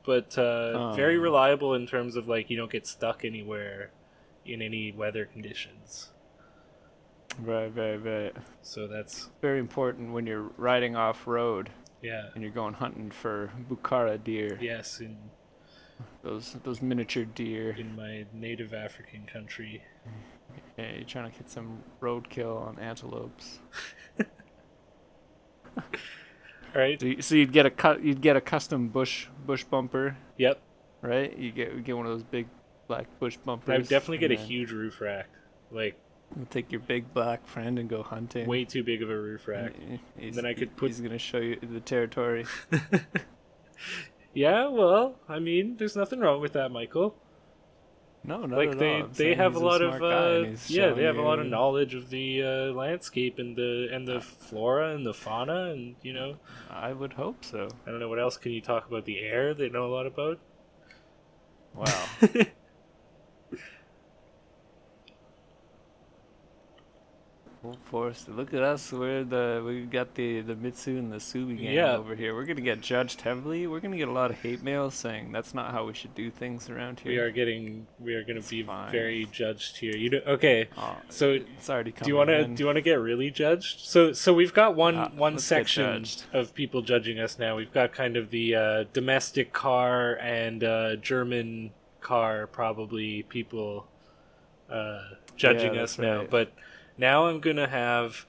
but very reliable in terms of like you don't get stuck anywhere in any weather conditions. Right. So that's Very important when you're riding off road yeah. and you're going hunting for Bukhara deer. Yes, Those miniature deer. in my native African country. Yeah, you're trying to get some roadkill on antelopes. right? So you'd get a custom bush bumper, Yep. right? You get one of those big black bush bumpers. I would definitely get a and then huge roof rack. Like, you'll take your big black friend and go hunting. way too big of a roof rack. Then I could put... He's gonna show you the territory. Yeah, well, I mean, there's nothing wrong with that, Michael. No, not Like at all. they I'm they saying have a he's lot smart of guy and he's yeah, they showing have a lot of you- knowledge of the landscape and the flora and the fauna, and you know, I would hope so. I don't know what else can you talk about. The air they know a lot about. Wow. Full force. Look at us. We got the Mitsu and the Subi gang Yeah. over here. We're gonna get judged heavily. We're gonna get a lot of hate mail saying that's not how we should do things around here. We are going to be fine. very judged here. You know, okay. Oh, So it's already coming. do you want to get really judged? So we've got one let's get section judged. of people judging us now. We've got kind of the domestic car and German car probably people judging Yeah, us that's now, right. but now I'm gonna have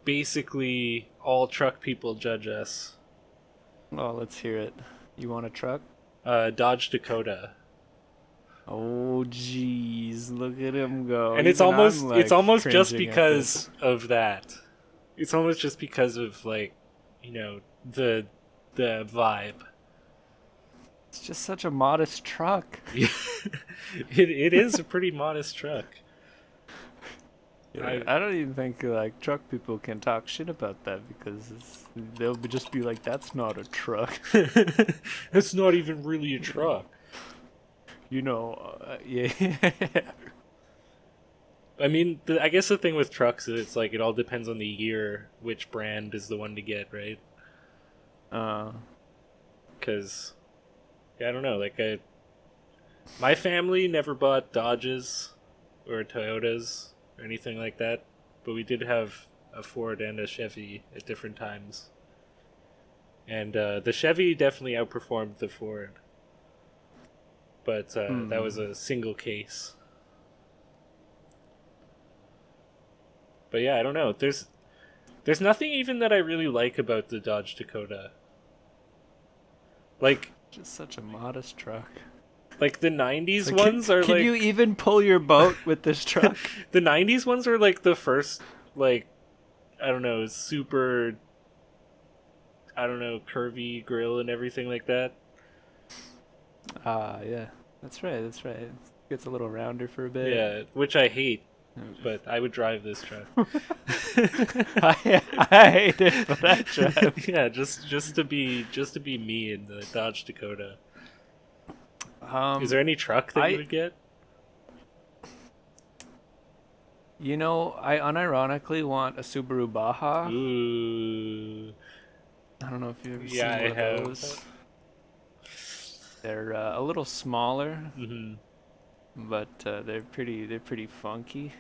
basically all truck people judge us. Oh, let's hear it. You want a truck? Dodge Dakota. Oh, jeez, look at him go. And it's Even almost I'm, like, just cringing at because this. of that. It's almost just because of, like, you know, the vibe. It's just such a modest truck. It is a pretty modest truck. I don't even think like truck people can talk shit about that because they'll just be like, "That's not a truck." It's not even really a truck. You know, yeah. I mean, I guess the thing with trucks is it's like it all depends on the year, which brand is the one to get, right? Because, yeah, I don't know. Like, my family never bought Dodges or Toyotas or anything like that, but we did have a Ford and a Chevy at different times. And the Chevy definitely outperformed the Ford. But that was a single case. But yeah, I don't know. There's nothing even that I really like about the Dodge Dakota. Like, Just such a modest truck. like the 90s Like, ones are can like... you even pull your boat with this truck? The 90s ones are like the first, like, I don't know, super, I don't know, curvy grill and everything like that. Yeah. That's right. It gets a little rounder for a bit. Yeah, which I hate, but I would drive this truck. I hate it for that truck. Yeah, just to be me in the Dodge Dakota. Is there any truck that you would get? You know, I unironically want a Subaru Baja. Ooh. I don't know if you've ever seen Yeah, one I of have. those. They're a little smaller, but they're pretty funky.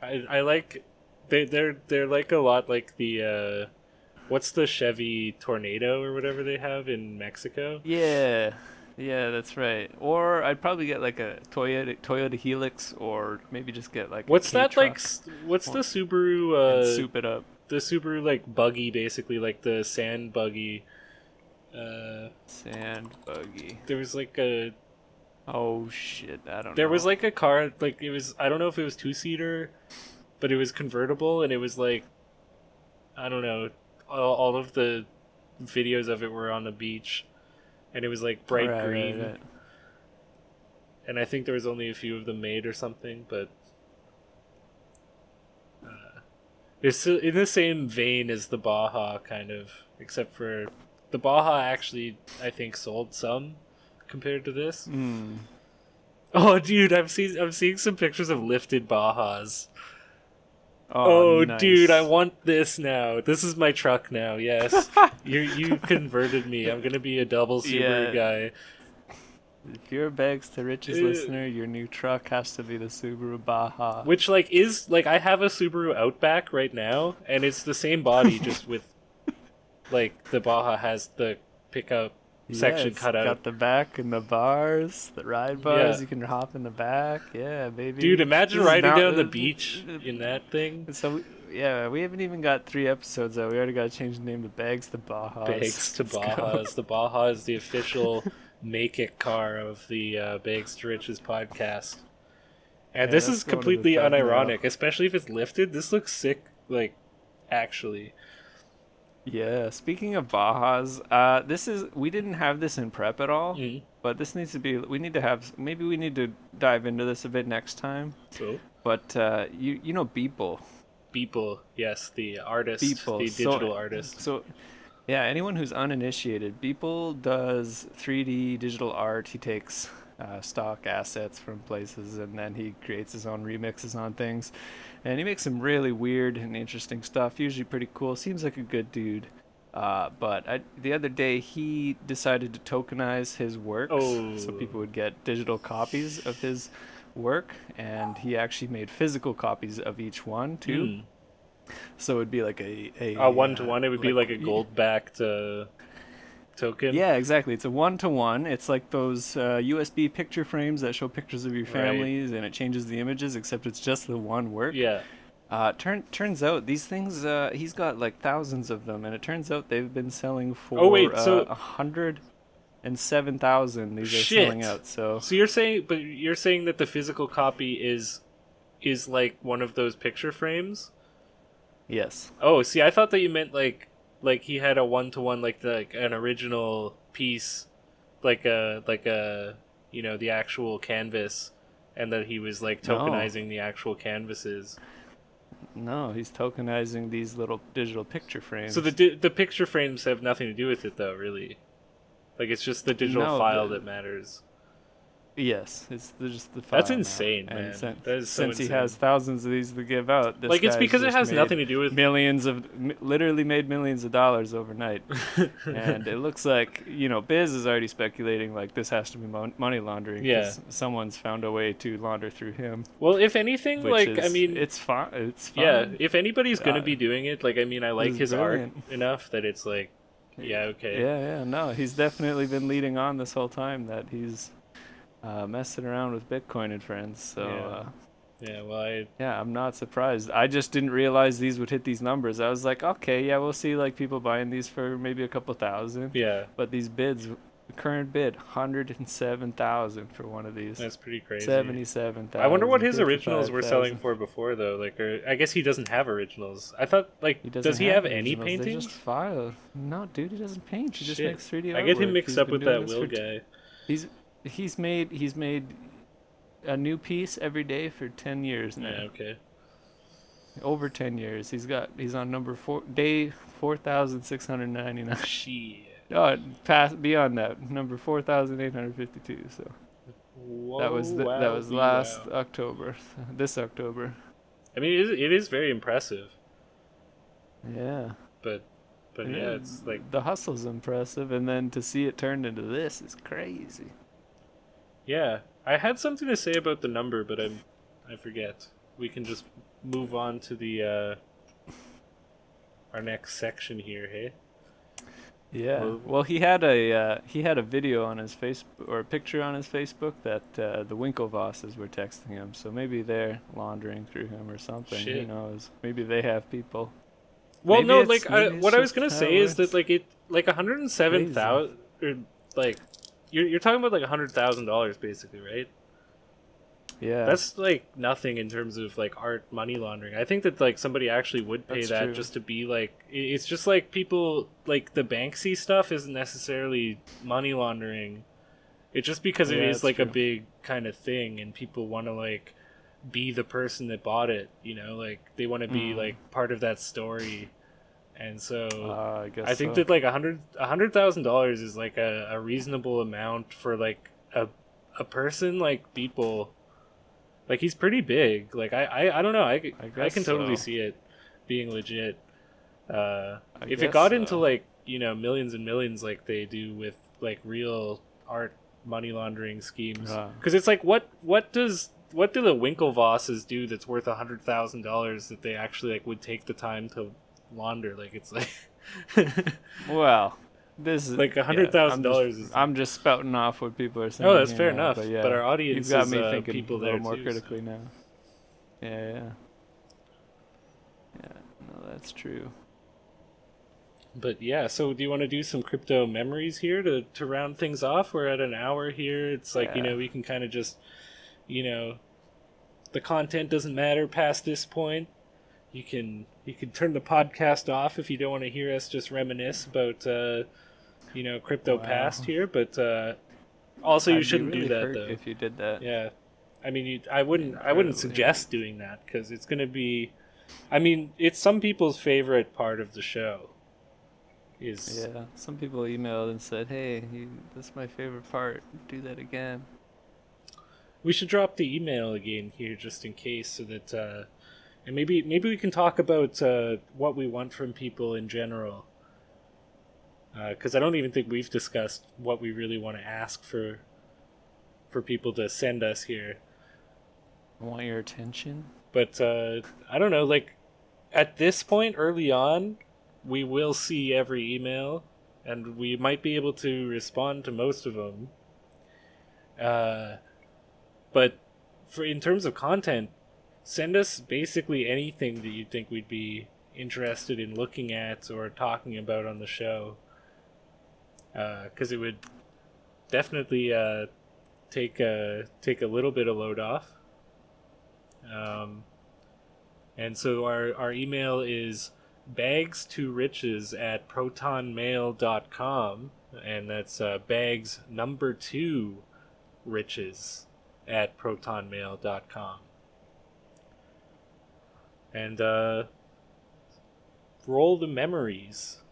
I like they're like a lot like the what's the Chevy Tornado or whatever they have in Mexico? Yeah, that's right. Or I'd probably get like a Toyota Helix, or maybe just get like What's a that K-truck like? What's the Subaru? and soup it up. The Subaru like buggy, basically like the sand buggy. Sand buggy. There was like a Oh shit! I don't know. there was like a car like it was I don't know if it was 2-seater, but it was convertible and it was like I don't know all of the videos of it were on the beach, and it was like bright green. Right. And I think there was only a few of them made or something, but it's in the same vein as the Baja, kind of, except for the Baja actually, I think, sold some compared to this. Oh, dude, I'm seeing some pictures of lifted Bajas. Oh, nice. dude, I want this now. This is my truck now. Yes, you converted me. I'm gonna be a double Subaru guy. If you're a Bags to Riches listener, your new truck has to be the Subaru Baja. Which is I have a Subaru Outback right now, and it's the same body, just with like the Baja has the pickup section it's cut out. got the back and the bars, the ride bars. Yeah. You can hop in the back. Yeah, baby. Dude, imagine This is riding not- down the beach in that thing. So we haven't even got 3 episodes out. We already got to change the name to Bags to Bajas. Bags to Bajas. The Baja is the official make it car of the Bags to Riches podcast. And this is completely unironic, especially if it's lifted. This looks sick, like, actually. Yeah, speaking of Bajas, we didn't have this in prep at all, but this needs to be, maybe we need to dive into this a bit next time. So? But, you know Beeple. Beeple, yes, the artist, Beeple. the digital artist. So, yeah, anyone who's uninitiated, Beeple does 3D digital art. He takes stock assets from places, and then he creates his own remixes on things. And he makes some really weird and interesting stuff, usually pretty cool. Seems like a good dude. But the other day, he decided to tokenize his works so people would get digital copies of his work. And he actually made physical copies of each one, too. So it would be like a one-to-one. It would be like a gold-backed token. Yeah, exactly. It's a 1-to-1. It's like those USB picture frames that show pictures of your families, and it changes the images, except it's just the one work. Yeah. Turns out these things, he's got like thousands of them, and it turns out they've been selling for 107,000. These are selling out. So you're saying that the physical copy is like one of those picture frames? Yes. Oh, see, I thought that you meant like he had a 1-to-1, like an original piece, like a the actual canvas, and that he was like tokenizing the actual canvases. No, he's tokenizing these little digital picture frames. So the picture frames have nothing to do with it, though, really. Like, it's just the digital file that matters. Yes, it's just the file. That's insane, now. Man. And that is so since insane. he has thousands of these to give out, it's because it has nothing to do with literally made millions of dollars overnight. And it looks like, Biz is already speculating like this has to be money laundering. Yeah, someone's found a way to launder through him. Well, if anything, it's fine. It's fine. Yeah, if anybody's gonna be doing it, I like his art enough that it's like, yeah, okay. Yeah, no, he's definitely been leading on this whole time that he's messing around with Bitcoin and friends. So I'm not surprised. I just didn't realize these would hit these numbers. I was like, okay, yeah, we'll see like people buying these for maybe a couple thousand. Yeah. But these bids, the current bid, 107,000 for one of these. That's pretty crazy. 77,000. I wonder what his originals were selling for before, though. I guess he doesn't have originals. I thought does he have any paintings? They just file. No, dude, he doesn't paint. He just makes 3D artwork. I get him mixed up with that Will guy. He's made a new piece every day for 10 years now. Yeah, okay. Over 10 years. He's on number 4,699. Shit. Oh, beyond that, number 4,852. So that was last October. This October. I mean, it is very impressive. Yeah. But yeah, it's like the hustle's impressive, and then to see it turned into this is crazy. Yeah, I had something to say about the number, but I forget. We can just move on to the our next section here, hey? Yeah. Well, he had a video on his Facebook, or a picture on his Facebook that the Winklevosses were texting him. So maybe they're laundering through him or something. Shit. Who knows? Maybe they have people. Well, no, what I was gonna say is that 107,000, or you're talking about $100,000 basically, right? Yeah. That's nothing in terms of art money laundering. I think that somebody actually would pay that true. Just to be it's just people the Banksy stuff isn't necessarily money laundering. It's just because it is a big kind of thing, and people want to be the person that bought it, they want to be part of that story. And so I think that $100,000 is a reasonable amount for a person like Beeple. He's pretty big. I don't know. I can totally see it being legit. If it got into millions and millions like they do with real art money laundering schemes, because it's what do the Winklevosses do that's worth $100,000 that they actually would take the time to launder? Well, this is $100,000. I'm just spouting off what people are saying. Oh, that's fair enough. But our audience you've got is me thinking people a little there more too, critically now. Yeah. that's true. But yeah, so do you want to do some crypto memories here to round things off? We're at an hour here. It's like, Yeah. we can kind of just, the content doesn't matter past this point. You can turn the podcast off if you don't want to hear us just reminisce about, crypto past here. But also, you I'd be shouldn't really do that, hurt though. if you did that. Yeah. I mean, I wouldn't Incredibly. suggest doing that because it's going to be, I mean, it's some people's favorite part of the show. Yeah, some people emailed and said, "Hey, this is my favorite part. Do that again." We should drop the email again here just in case, so that and maybe we can talk about what we want from people in general. Because I don't even think we've discussed what we really want to ask for people to send us here. I want your attention. But I don't know, like at this point early on, we will see every email, and we might be able to respond to most of them. But in terms of content, send us basically anything that you think we'd be interested in looking at or talking about on the show. Because it would definitely take a little bit of load off. And so our email is bags2riches@protonmail.com, and that's bags number 2 riches@protonmail.com. And roll the memories.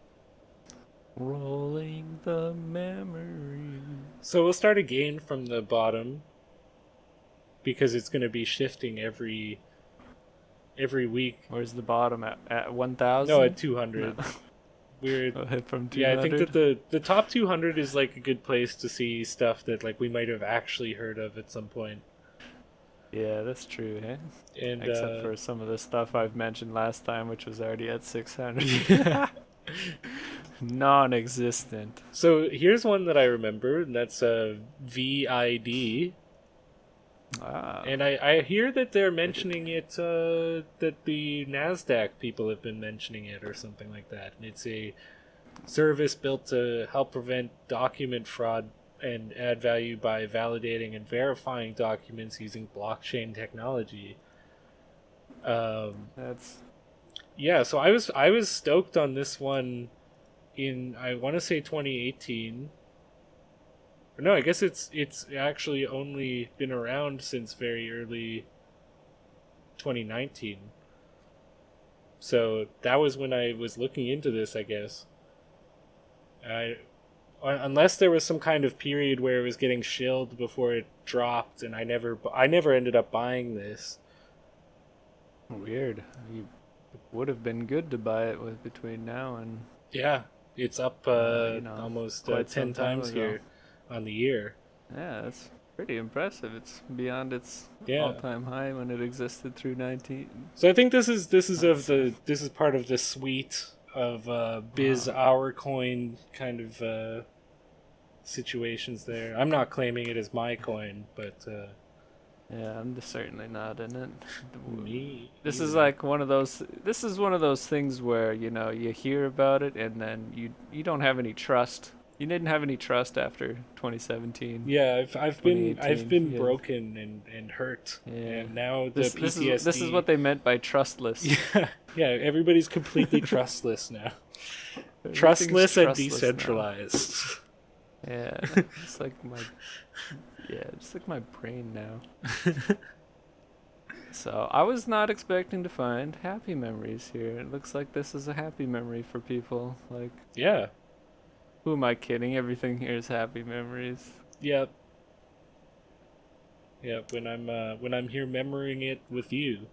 Rolling the memory. So we'll start again from the bottom, because it's going to be shifting every week. Where's the bottom at 1,000? No, at 200. No. Weird. From 200? Yeah, I think that the top 200 is like a good place to see stuff that like we might have actually heard of at some point. Yeah, that's true, eh? And except for some of the stuff I've mentioned last time, which was already at 600. Non-existent. So here's one that I remember, and that's VID. Wow. And I hear that they're mentioning it, that the NASDAQ people have been mentioning it or something like that. And it's a service built to help prevent document fraud and add value by validating and verifying documents using blockchain technology. That's... Yeah, so I was stoked on this one in, I want to say 2018. No, I guess it's actually only been around since very early 2019. So that was when I was looking into this, I guess. Unless there was some kind of period where it was getting shilled before it dropped, and I never ended up buying this. Weird. You would have been good to buy it with between now and... Yeah, it's up almost 10 times here on the year. Yeah, that's pretty impressive. It's beyond its all-time high when it existed through 19. So I think this is part of the suite of Biz Our Coin kind of situations there. I'm not claiming it as my coin, but yeah, I'm certainly not in it. Me. This is like one of those. This is one of those things where you hear about it and then you don't have any trust. You didn't have any trust after 2017. Yeah, I've been yeah. broken and hurt, Yeah. and now the This PTSD. this is what they meant by trustless. Yeah, everybody's completely trustless now. Trustless and decentralized. Yeah, it's like my just like my brain now. So I was not expecting to find happy memories here. It looks like this is a happy memory for people. Like, Yeah. who am I kidding? Everything here is happy memories. Yep. Yep. When I'm here memorying it with you.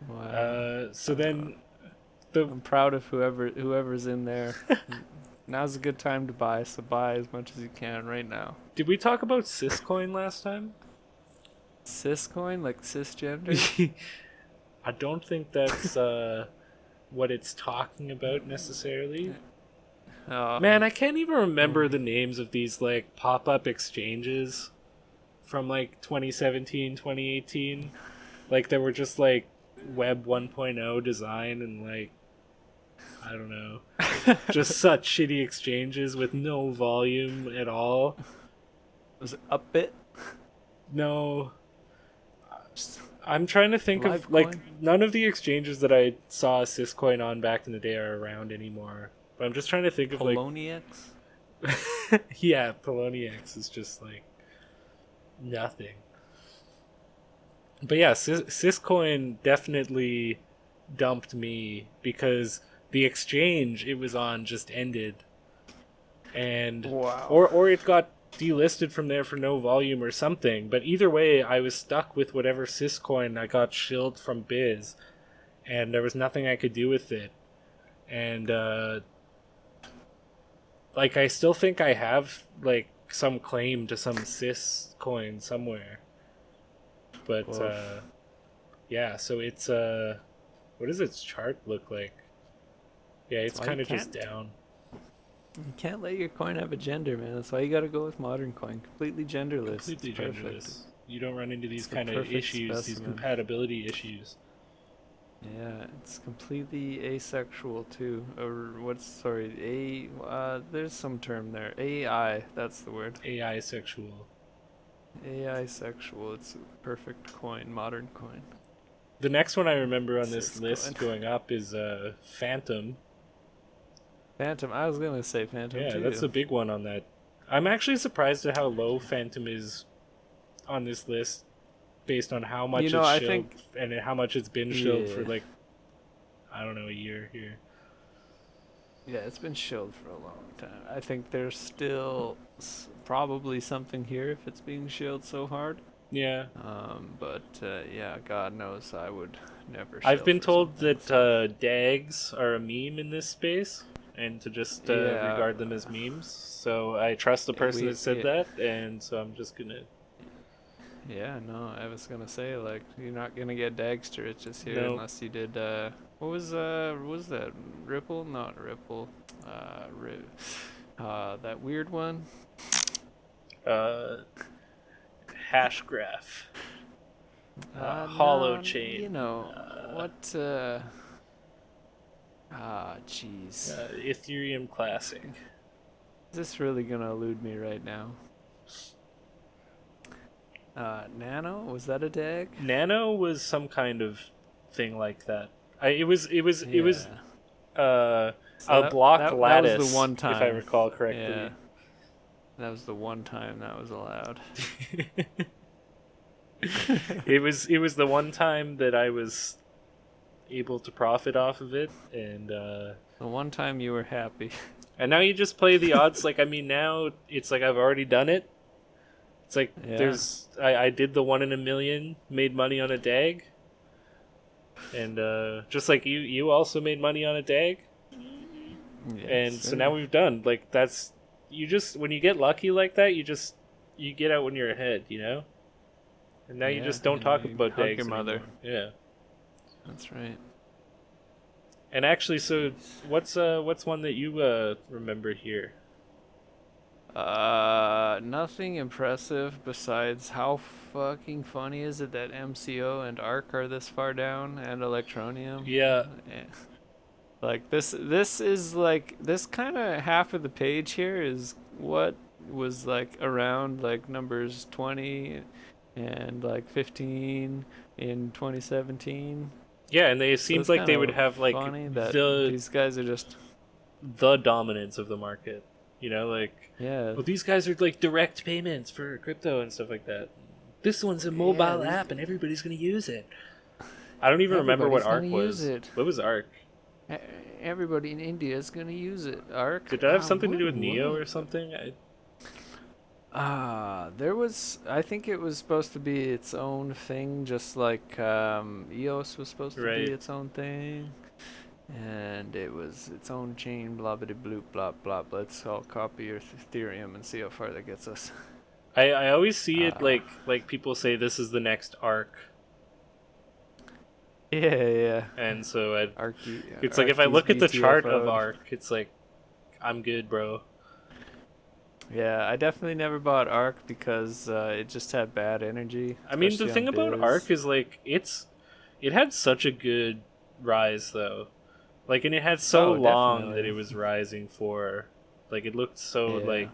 Wow. So then, I'm proud of whoever's in there. Now's a good time to buy, so buy as much as you can right now. did we talk about Syscoin last time? Ciscoin, like cisgender? I don't think that's what it's talking about necessarily. Oh, Man, I can't even remember the names of these like pop-up exchanges from like 2017, 2018. Like there were just like Web 1.0 design and like, I don't know, just such shitty exchanges with no volume at all. Was it Upbit? No. I'm trying to think of, Livecoin? like, none of the exchanges that I saw Syscoin on back in the day are around anymore. But I'm just trying to think of, like... Poloniex? Yeah, Poloniex is just, like, nothing. But yeah, Syscoin definitely dumped me because the exchange it was on just ended. And... Wow. Or it got delisted from there for no volume or something, but either way I was stuck with whatever Syscoin I got shilled from Biz, and there was nothing I could do with it. And like I still think I have like some claim to some Syscoin somewhere, but yeah, so it's what does its chart look like? Yeah, it's kind of just down. You can't let your coin have a gender, man. That's why you gotta go with modern coin. Completely genderless. Completely It's perfect. genderless. You don't run into these It's the kind of perfect issues, these specimen. compatibility issues. Yeah, it's completely asexual too. Or there's some term there. AI, that's the word. AI sexual. AI sexual. It's a perfect coin, modern coin. The next one I remember on this Syscoin. list going up is Phantom. Phantom. I was gonna say Phantom Yeah, too. that's a big one on that. I'm actually surprised at how low Phantom is on this list, based on how much You know, it's I shilled think- and how much it's been shilled for Yeah. like, I don't know, a year here. Yeah, it's been shilled for a long time. I think there's still probably something here if it's being shilled so hard. Yeah. But yeah, God knows I would never. I've shill been for told something, that so- DAGs are a meme in this space, and to just Yeah. regard them as memes. So I trust the person that said yeah. that, and so I'm just gonna... Yeah, no, I was gonna say like you're not gonna get Dagster riches here No. unless you did. What was that Ripple? Not Ripple. That weird one. Hash graph. No, Hollow chain. You know what? Jeez. Ethereum Classic. Is this really gonna elude me right now? Nano? Was that a DAG? Nano was some kind of thing like that. It was Yeah. a So block that lattice, was the one if I time. recall correctly. Yeah. That was the one time that was allowed. It was the one time that I was able to profit off of it, and The one time you were happy. and now you just play the odds. Like, I mean, now it's like I've already done it. It's like Yeah. I did the 1 in a million, made money on a DAG, and just like you also made money on a DAG, and so now we've done like that's you just when you get lucky like that, you get out when you're ahead, you know. And now you just don't talk you about hug DAGs your mother. anymore. Yeah. That's right. And actually, so what's one that you remember here? Nothing impressive besides how fucking funny is it that MCO and ARC are this far down and Electronium. Yeah. Like this is like this kind of half of the page here is what was like around like numbers 20 and like 15 in 2017. Yeah, and it So seems it's like they kinda would have like funny that the these guys are just the dominance of the market. You know, like yeah. well, these guys are like direct payments for crypto and stuff like that. This one's a mobile app, and everybody's gonna use it. I don't even remember what ARC Everybody's was. gonna use it. What was ARC? Everybody in India is gonna use it. ARC. Did that have something to do with what? Neo or something? There was. I think it was supposed to be its own thing, just like EOS was supposed to Right. be its own thing, and it was its own chain. Blah blah bloop blah blah. Let's all copy your Ethereum and see how far that gets us. I always see it like people say this is the next ARC, Yeah. and so it's Arc like if I look at the chart of BTFO'd. ARC, it's like I'm good, bro. Yeah, I definitely never bought ARC because it just had bad energy. I mean, the especially thing on about Biz. ARC is like it's It had such a good rise though. Like, and it had so long definitely. that it was rising for. Like, it looked so Yeah. like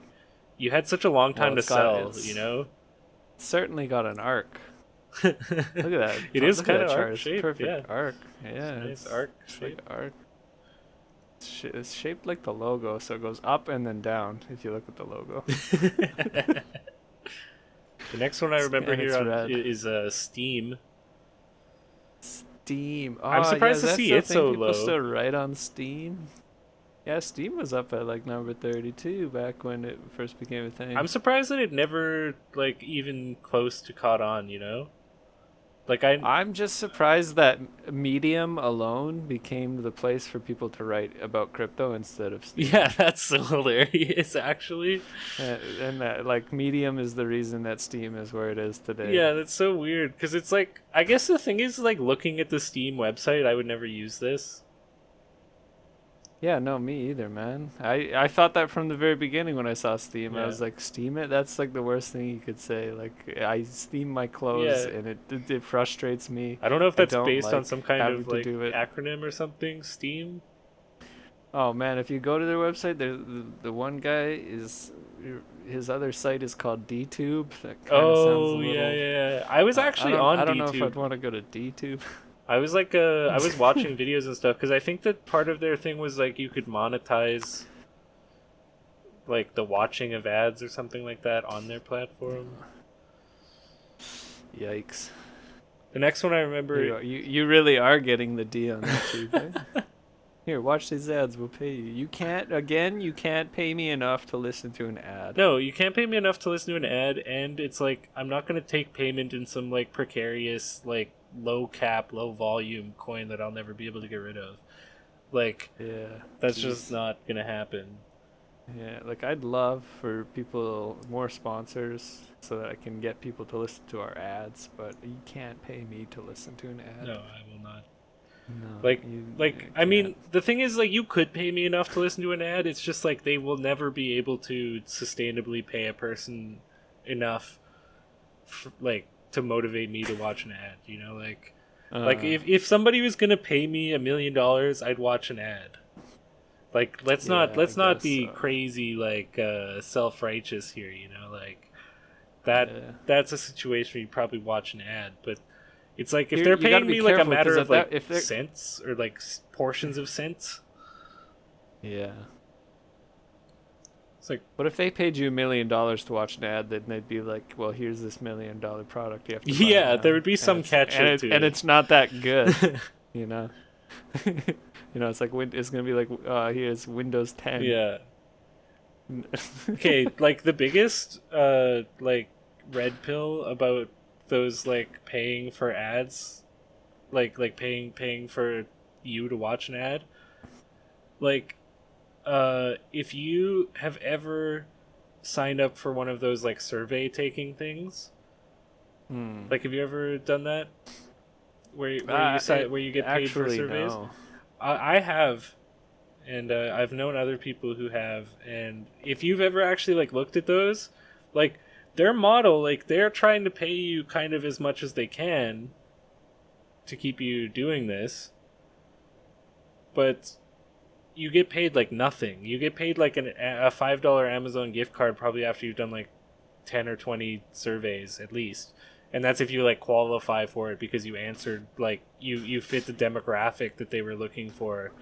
you had such a long time to it's got- sell, it's- you know? It's certainly got an arc. Look at that. It is Look at kind that of chart. arc It's shaped, perfect yeah. arc. Yeah, Nice arc it's shape. like arc. It's shaped like the logo, so it goes up and then down if you look at the logo. The next one I remember And it's here on, red. is Steam. Steam. Oh, I'm surprised to that's see the it thing, so people low. still write on Steam. Yeah, Steam was up at like number 32 back when it first became a thing. I'm surprised that it never like even close to caught on, you know? Like I'm just surprised that Medium alone became the place for people to write about crypto instead of Steam. yeah, that's so hilarious actually. And that, like, Medium is the reason that Steam is where it is today. Yeah, that's so weird because it's like I guess the thing is like looking at the Steam website, I would never use this. Yeah, no, me either, man. I thought that from the very beginning when I saw Steam. I Yeah. was like, Steam it? That's like the worst thing you could say. Like, I Steam my clothes Yeah. and it frustrates me. I don't know if I that's don't based on like some kind having of to like do it. acronym or something. Steam. Oh man, if you go to their website, the one guy is his other site is called DTube. That kind of sounds a Oh little. yeah. I was actually on I don't know if DTube. I'd want to go to DTube. I was like, I was watching videos and stuff because I think that part of their thing was like you could monetize, like the watching of ads or something like that on their platform. Yikes! The next one I remember, You really are getting the D on YouTube. Eh? Here, watch these ads. We'll pay you. You can't pay me enough to listen to an ad. no, you can't pay me enough to listen to an ad, and it's like I'm not gonna take payment in some like precarious, like low cap, low volume coin that I'll never be able to get rid of. Like, Yeah. that's jeez. just not gonna happen. Yeah, like I'd love for more sponsors so that I can get people to listen to our ads, but you can't pay me to listen to an ad. No, I will not. No, Like, you I mean, can't. the thing is, like, you could pay me enough to listen to an ad. It's just like they will never be able to sustainably pay a person enough, like, to motivate me to watch an ad. You know, like if somebody was gonna pay me $1 million, I'd watch an ad. Like, let's not be so. crazy, like, self-righteous here. You know, like that. Yeah. That's a situation where you'd probably watch an ad, but. It's like if You they're gotta paying be me like a careful, 'cause matter if of like if they're- cents or like portions of cents. Yeah. It's like But if they paid you $1 million to watch an ad, then they'd be like, "Well, here's this $1 million product you have to buy." Yeah, now." there would be And some it's- catch and to and it. it's not that good, you know. It's like it's gonna be like, here's Windows 10. yeah. Okay, like the biggest like red pill about those like paying for ads, like paying for you to watch an ad. Like if you have ever signed up for one of those like survey taking things, like have you ever done that? Where you get paid for Actually, surveys? no. I have, and I've known other people who have. And if you've ever actually like looked at those, like their model, like they're trying to pay you kind of as much as they can to keep you doing this, but you get paid like nothing. You get paid like a $5 Amazon gift card probably after you've done like 10 or 20 surveys at least. And that's if you like qualify for it because you answered like you fit the demographic that they were looking for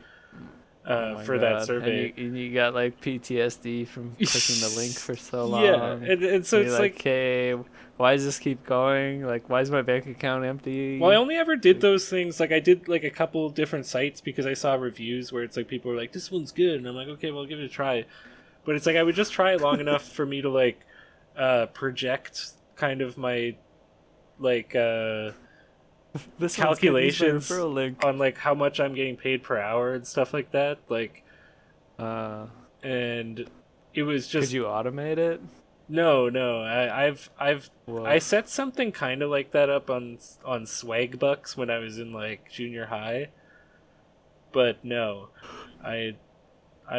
for that survey. And you got like PTSD from clicking the link for so long. Yeah, and so it's like, okay, why does this keep going? Like, why is my bank account empty? well, I only ever did those things. Like I did like a couple different sites because I saw reviews where it's like people were like, "This one's good," and I'm like, "Okay, well, I'll give it a try." But it's like I would just try it long enough for me to like project kind of my like this calculations referral link. on like how much I'm getting paid per hour and stuff like that. Like, and it was just Could you automate it? no. Whoa. I set something kind of like that up on Swagbucks when I was in like junior high, but no, I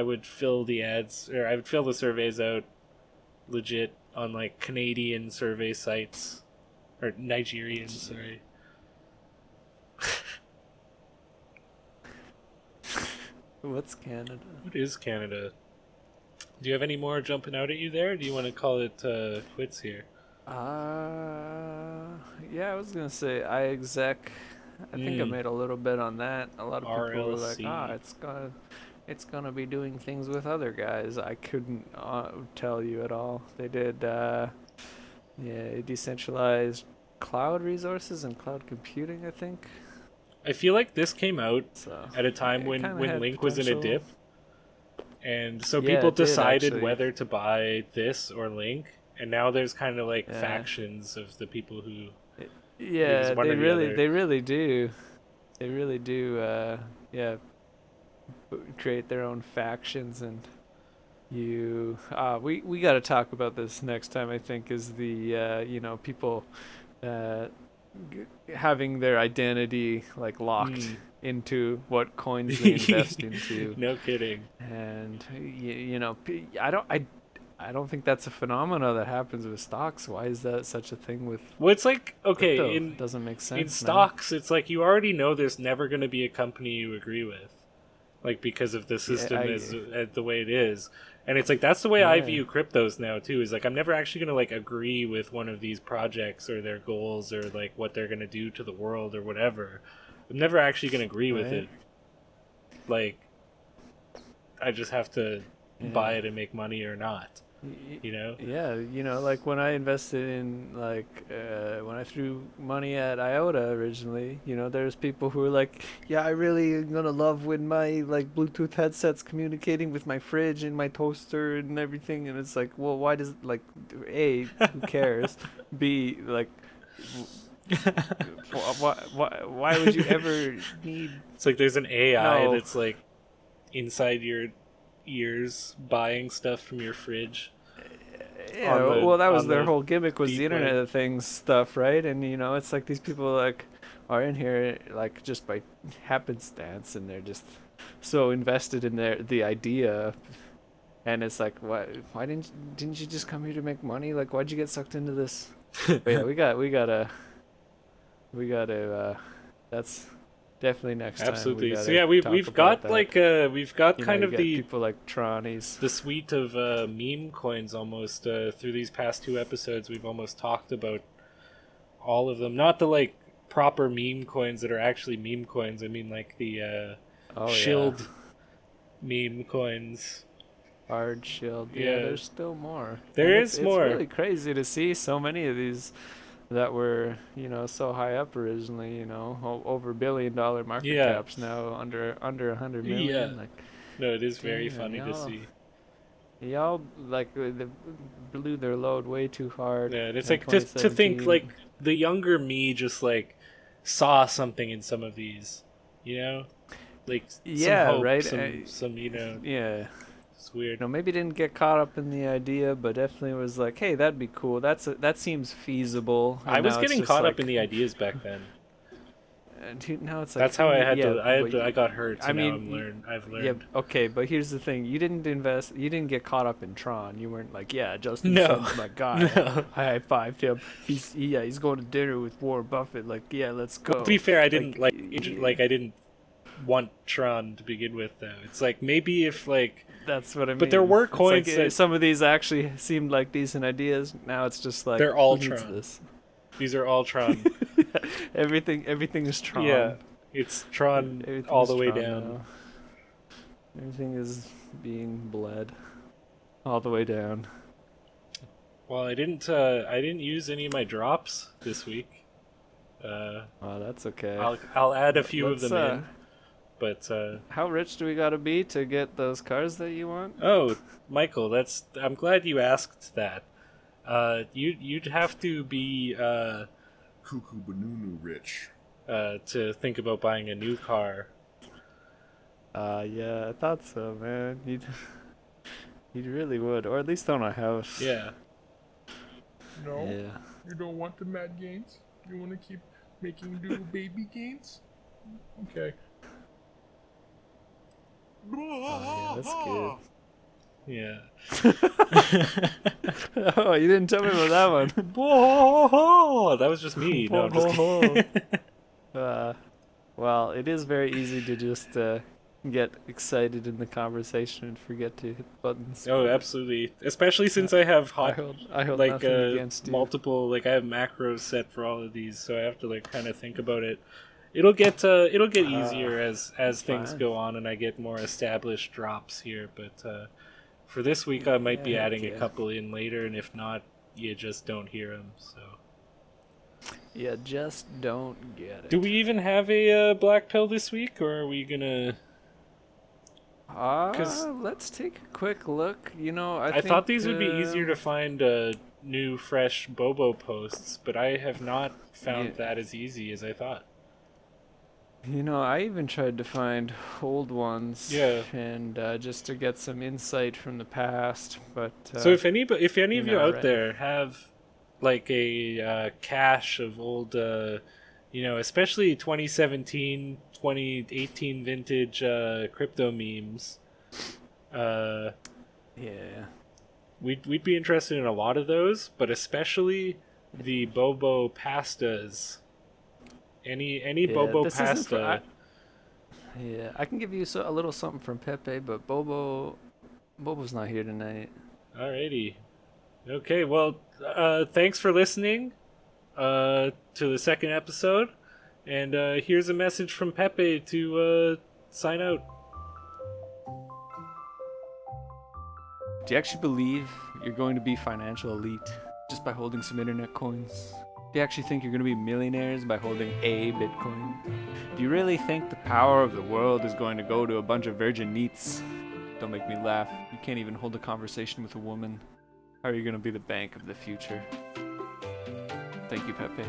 would fill the ads or I would fill the surveys out legit on like Canadian survey sites or Nigerian, sorry. What's Canada? What is Canada? Do you have any more jumping out at you there? Or do you want to call it quits here? Yeah, I was gonna say iExec. I think I made a little bit on that. A lot of people were like, RLC. it's gonna be doing things with other guys. I couldn't tell you at all. They did, decentralized cloud resources and cloud computing, I think. I feel like this came out So at a time it kinda when had Link was in a potential. dip. And so Yeah, people it did, decided actually. whether to buy this or Link. And now there's kind of like Yeah. factions of the people who... Yeah, one they or the really, other. they really do. They really do. Create their own factions, and we got to talk about this next time. I think is the people having their identity like locked into what coins they invest into. No kidding. And I don't think that's a phenomena that happens with stocks. Why is that such a thing with Well, it's like, okay, crypto? Doesn't make sense. in stocks, it's like you already know there's never going to be a company you agree with. Like, because of the system is the way it is. And it's like, that's the way I view cryptos now, too. Is like, I'm never actually going to, like, agree with one of these projects or their goals or, like, what they're going to do to the world or whatever. I'm never actually going to agree with it. Like, I just have to buy it and make money or not. You know? Yeah, like when I invested in, when I threw money at IOTA originally, there's people who were like, yeah, I really am gonna love when my, like, Bluetooth headset's communicating with my fridge and my toaster and everything, and it's like, well, why does, like, A, who cares? B, like, why would you ever need... It's like there's an AI No. that's, like, inside your ears buying stuff from your fridge. Yeah, that was their whole gimmick, was the Internet of Things stuff, right? And it's like these people like are in here like just by happenstance, and they're just so invested in the idea. And it's like, why didn't you just come here to make money? Like, why'd you get sucked into this? But yeah, we gotta that's definitely next time. Absolutely. So yeah, we've got that. like we've got kind of the people like Tronnies, the suite of meme coins almost through these past 2 episodes. We've almost talked about all of them. Not the like proper meme coins that are actually meme coins. I mean like the shield meme coins. Hard shield. Yeah, there's still more. It's more. It's really crazy to see so many of these that were, so high up originally, over $1 billion market caps now under 100 million. Yeah. Like, no, it is very funny to see. Y'all, like, they blew their load way too hard. Yeah, and it's like just to think, like, the younger me just, like, saw something in some of these, Like, some hope, right? some Yeah. It's weird. Maybe didn't get caught up in the idea, but definitely was like, hey, that'd be cool. That seems feasible. And I was getting caught like, up in the ideas back then. And now it's like, that's how I had to. I got hurt. So I mean, now I've learned. Yeah, okay, but here's the thing: you didn't get caught up in Tron. You weren't like, yeah, Justin Sun's my guy. No. I high-fived him. He's going to dinner with Warren Buffett. Like, yeah, let's go. Well, to be fair, I didn't I didn't want Tron to begin with, though. It's like maybe if like. That's what I mean. But there were coins that some of these actually seemed like decent ideas. Now it's just like, they're all who needs Tron. This? These are all Tron. Everything is Tron. Yeah, it's Tron all the way down. Now. Everything is being bled all the way down. Well, I didn't use any of my drops this week. Oh, that's okay. I'll add a few of them in. But how rich do we gotta be to get those cars that you want? Oh, Michael, I'm glad you asked that. You'd have to be Cuckoo Banunu rich to think about buying a new car. Yeah, I thought so, man. You'd really would, or at least own a house. Yeah. No, Yeah. you don't want the mad gains? You want to keep making little baby gains? Okay. Oh, yeah, Yeah. that's good. Oh, you didn't tell me about that one. That was just me. No, I'm just kidding. Well, it is very easy to just get excited in the conversation and forget to hit the buttons. Oh, absolutely. Especially since I have I hold like nothing against you. multiple, like I have macros set for all of these, so I have to like kind of think about it. It'll get easier as things fine. go on and I get more established drops here, but for this week I might be Yeah, adding a yeah. couple in later, and if not, you just don't hear them. So, You just don't get it. do we even have a black pill this week, or are we gonna? 'Cause- Let's take a quick look. You know, I I think, thought these would be easier to find new, fresh Bobo posts, but I have not found Yeah. that as easy as I thought. You know, I even tried to find old ones. Yeah. And just to get some insight from the past, but So if any of you not out ready. there have like a cache of old, especially 2017, 2018 vintage crypto memes, yeah, we'd be interested in a lot of those, but especially the Bobo pastas. Any Bobo this isn't for- pasta. yeah, I can give you a little something from Pepe, but Bobo's not here tonight. Alrighty. Okay, well, thanks for listening to the second episode. And here's a message from Pepe to sign out. Do you actually believe you're going to be financial elite just by holding some internet coins? Do you actually think you're going to be millionaires by holding a Bitcoin? Do you really think the power of the world is going to go to a bunch of virgin neats? Don't make me laugh. You can't even hold a conversation with a woman. How are you going to be the bank of the future? Thank you, Pepe.